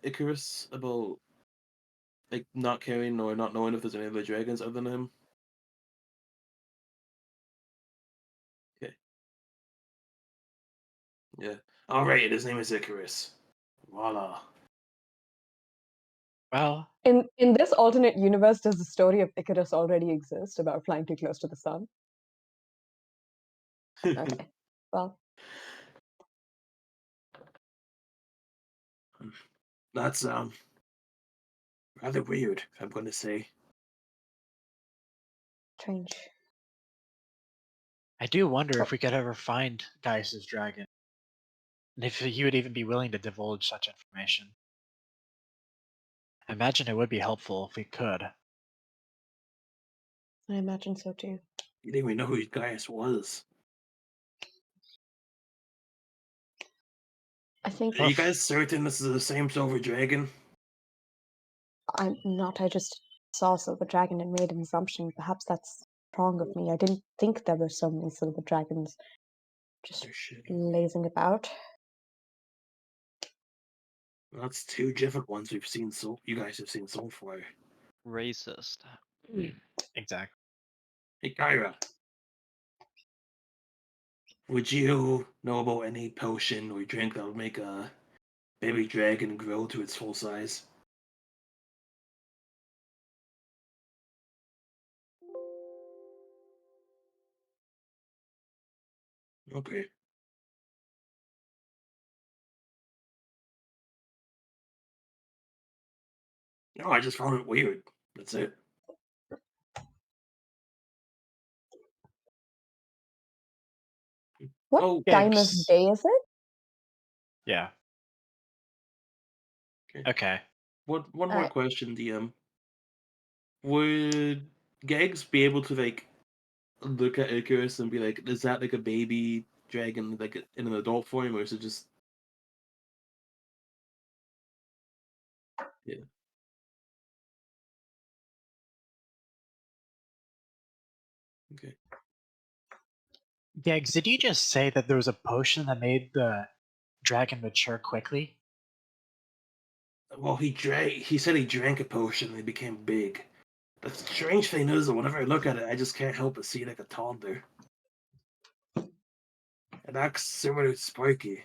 Icarus about like not caring or not knowing if there's any other dragons other than him? Okay. Yeah. All right. His name is Icarus. Voila. Well, In this alternate universe, does the story of Icarus already exist about flying too close to the sun? Okay. Well, That's rather weird, I'm going to say. Strange. I do wonder if we could ever find Gaius's dragon, and if he would even be willing to divulge such information. I imagine it would be helpful if we could. I imagine so too. You didn't even know who Gaius was. I think Are you guys certain this is the same silver dragon? I'm not. I just saw a silver dragon and made an assumption. Perhaps that's wrong of me. I didn't think there were so many silver dragons just There should be. lazing about. That's two different ones we've seen you guys have seen so far. Racist. Exactly. Hey Kyra, would you know about any potion or drink that would make a baby dragon grow to its full size? Okay. No, I just found it weird. That's it. what Oh, time of Gigs. day is it? Yeah. okay. Okay. One more Alright. question, DM. Would Gags be able to like look at Icarus and be like, is that like a baby dragon like in an adult form, or is it just yeah? Okay. Gigs, did you just say that there was a potion that made the dragon mature quickly? Well, he said he drank a potion and he became big. The strange thing is that whenever I look at it, I just can't help but see like a toddler. It acts similar to Sparky.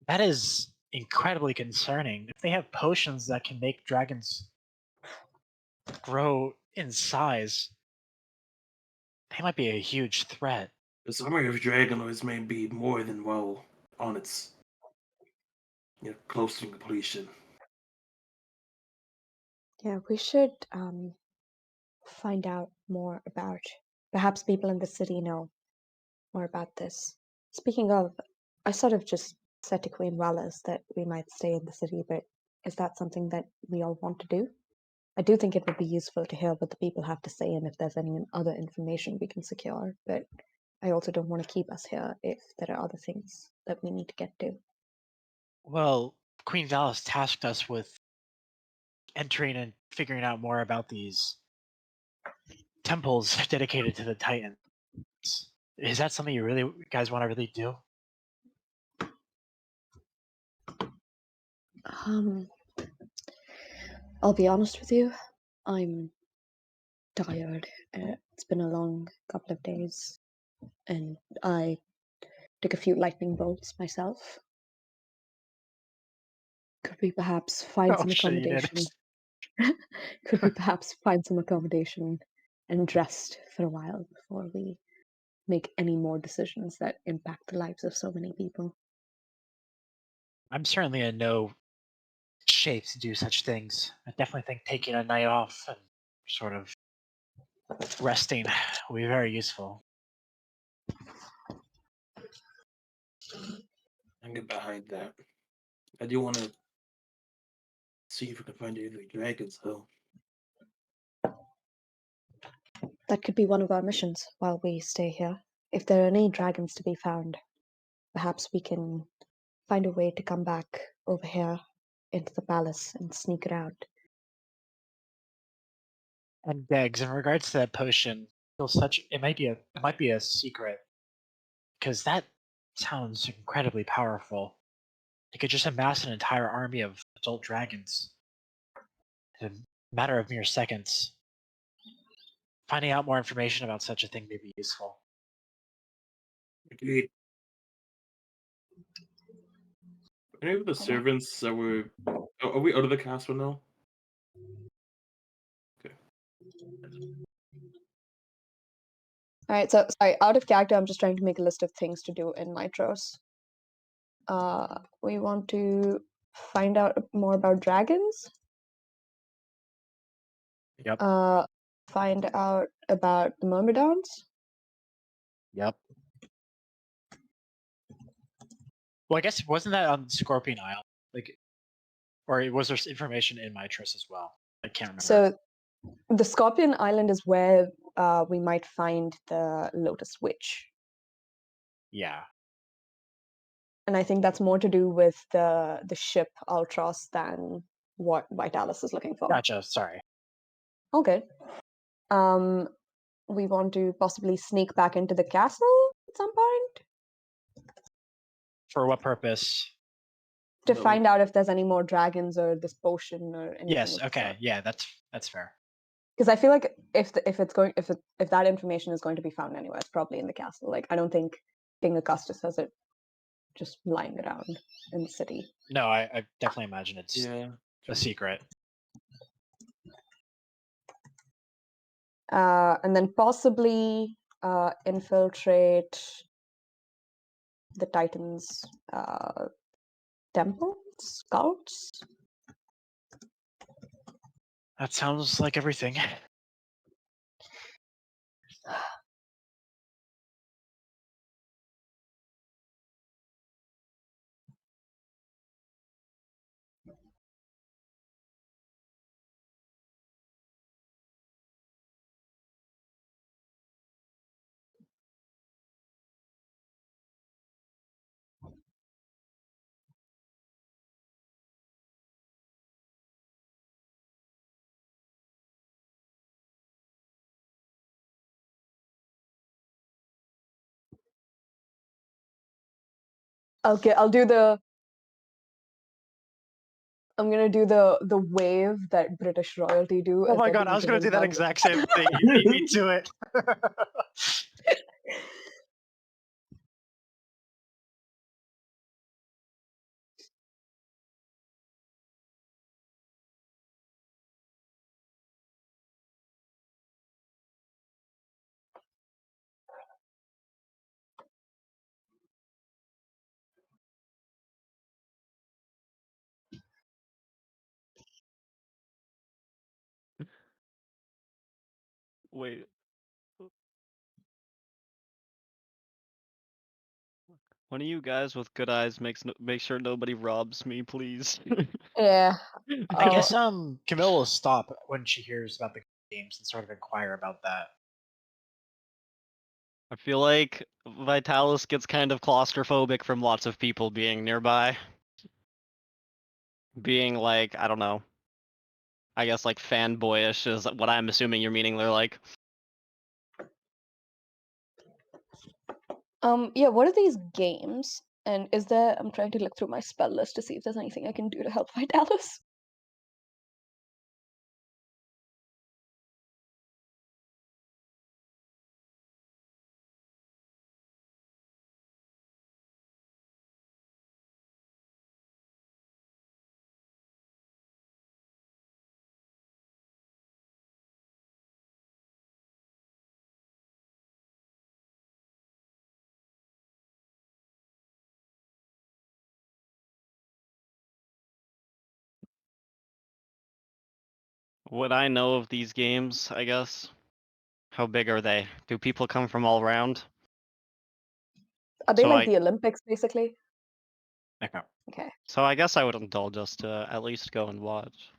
That is incredibly concerning. If they have potions that can make dragons grow in size, they might be a huge threat. The summary of Dragonlords may be more than well on its close to completion. Yeah, we should find out more about. Perhaps people in the city know more about this. Speaking of, I sort of just said to Queen Wallace that we might stay in the city, but is that something that we all want to do? I do think it would be useful to hear what the people have to say and if there's any other information we can secure, but I also don't want to keep us here if there are other things that we need to get to. Well, Queen Valis tasked us with entering and figuring out more about these temples dedicated to the Titans. Is that something you guys want to really do? Um, I'll be honest with you, I'm tired. It's been a long couple of days, and I took a few lightning bolts myself. Could we perhaps find Oh some shit, you did. accommodation? Could we perhaps find some accommodation and rest for a while before we make any more decisions that impact the lives of so many people. I'm certainly in no shape to do such things. I definitely think taking a night off and sort of resting will be very useful. I can get behind that. I do want to see if we can find any of the dragons, though. That could be one of our missions while we stay here. If there are any dragons to be found, perhaps we can find a way to come back over here into the palace and sneak around. And Degs, in regards to that potion, it might be a secret because that sounds incredibly powerful. It could just amass an entire army of adult dragons in a matter of mere seconds. Finding out more information about such a thing may be useful. Agreed. Any of the servants that were... are we out of the castle now? Okay. All right, so sorry, out of character, I'm just trying to make a list of things to do in Mitros. We want to find out more about dragons. Yep. Find out about the Myrmidons. Yep. Well, I guess wasn't that on Scorpion Isle? Or was there information in Mitros as well? I can't remember. So the Scorpion Island is where we might find the Lotus Witch. Yeah. And I think that's more to do with the ship Ultros than what Vitalis is looking for. Gotcha. Sorry. Okay. We want to possibly sneak back into the castle at some point For what purpose? to No. find out if there's any more dragons or this potion or anything. Yes. Okay. Yeah. That's fair. Because I feel like if that information is going to be found anywhere, it's probably in the castle. Like I don't think King Augustus has it just lying around in the city. No, I definitely imagine it's Yeah. a secret. And then possibly infiltrate the Titans' temple scouts. That sounds like everything. Okay, I'm gonna do the wave that British royalty do. Oh as my they're god, I being was gonna given do that guns. exact same thing. You beat me to it. Wait. One of you guys with good eyes make sure nobody robs me, please. Yeah. I guess Camille will stop when she hears about the games and sort of inquire about that. I feel like Vitalis gets kind of claustrophobic from lots of people being nearby. Being like, I don't know. I guess like fanboyish is what I'm assuming you're meaning. They're like, Yeah, what are these games? And is there I'm trying to look through my spell list to see if there's anything I can do to help Vitalis. Would I know of these games, I guess? How big are they? Do people come from all around? Are they So like I the Olympics, basically? Okay. Okay. so I guess I would indulge us to at least go and watch.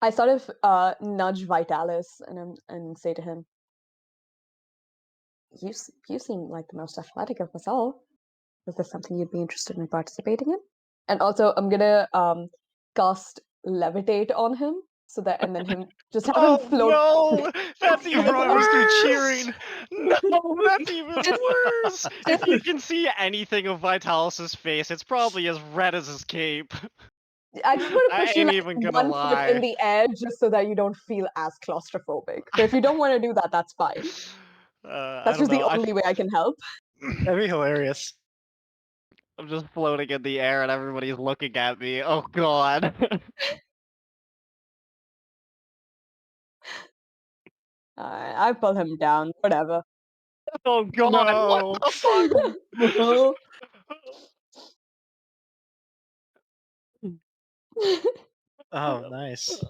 I sort of nudge Vitalis and say to him, you seem like the most athletic of us all. Is this something you'd be interested in participating in? And also, I'm gonna cast levitate on him so that, and then him just have him float. no! That's You even brought us through worse! cheering. No, that's even Just- worse! If just- you can see anything of Vitalis's face, it's probably as red as his cape. I just want to I push you ain't like even gonna 1 foot in lie. the air just so that you don't feel as claustrophobic. But if you don't want to do that, that's fine. I That's don't just the know. only way I can help. That'd be hilarious. I'm just floating in the air and everybody's looking at me. Oh god. I pull him down. Whatever. Oh god, No. what the fuck? Oh, nice.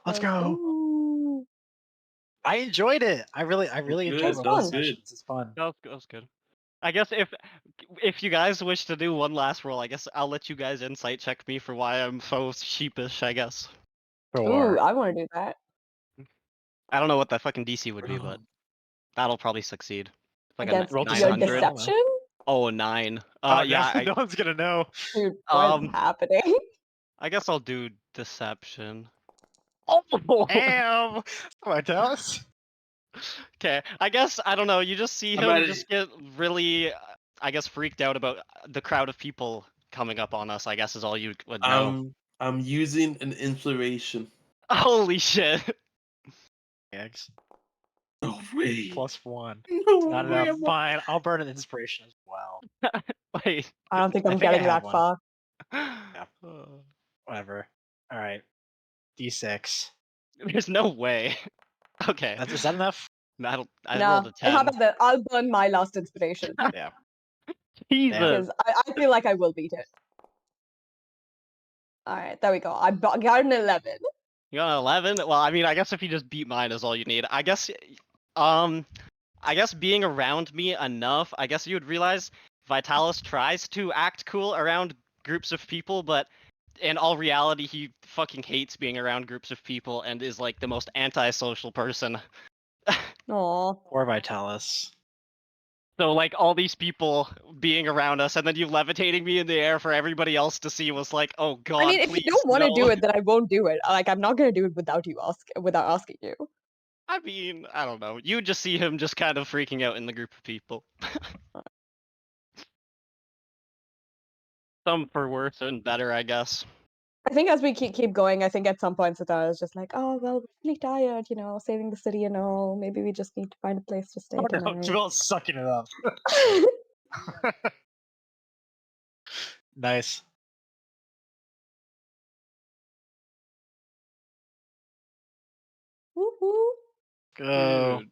Let's go. Ooh. I enjoyed it. I really enjoyed Good, both that was the good. sessions. It's fun. That was good. I guess if you guys wish to do one last roll, I guess I'll let you guys insight check me for why I'm so sheepish, I guess. Ooh, I want to do that. I don't know what the fucking DC would be, but Um, that'll probably succeed. Like a Against Roll your deception. 900. deception? Oh, a 9. Oh, Yeah, no one's gonna know. Dude, what is um, happening? I guess I'll do deception. Oh! Damn. Vitalis. Okay, I guess, I don't know, you just see I'm him at just get really, I guess, freaked out about the crowd of people coming up on us, I guess is all you would know. I'm using an inspiration. Holy shit. Eggs. No way. +1. No Not way. enough. Fine. I'll burn an inspiration as well. Wait. I don't think I I'm think I getting have that one. far. Whatever. All right. D6. There's no way. Okay. Is that enough? I Nah, rolled a how 10. about that? I'll burn my last inspiration Yeah. Jesus. because I feel like I will beat it. All right, there we go. I got an 11. You got an 11? Well, I mean, I guess if you just beat mine is all you need. Um, I guess being around me enough, I guess you would realize Vitalis tries to act cool around groups of people, but in all reality, he fucking hates being around groups of people and is like the most antisocial person. Aw. Or Vitalis. So like all these people being around us and then you levitating me in the air for everybody else to see was like, oh god, I mean, if please, you don't want to no. do it, then I won't do it. Like, I'm not gonna do it without asking you. I mean, I don't know. You just see him just kind of freaking out in the group of people. Some for worse and better, I guess. I think as we keep going, I think at some point Satara is just like, oh well, we're really tired, saving the city and all. Maybe we just need to find a place to stay Oh no, tonight. Jamil's sucking it up. Nice. Woo-hoo. Go. Dude.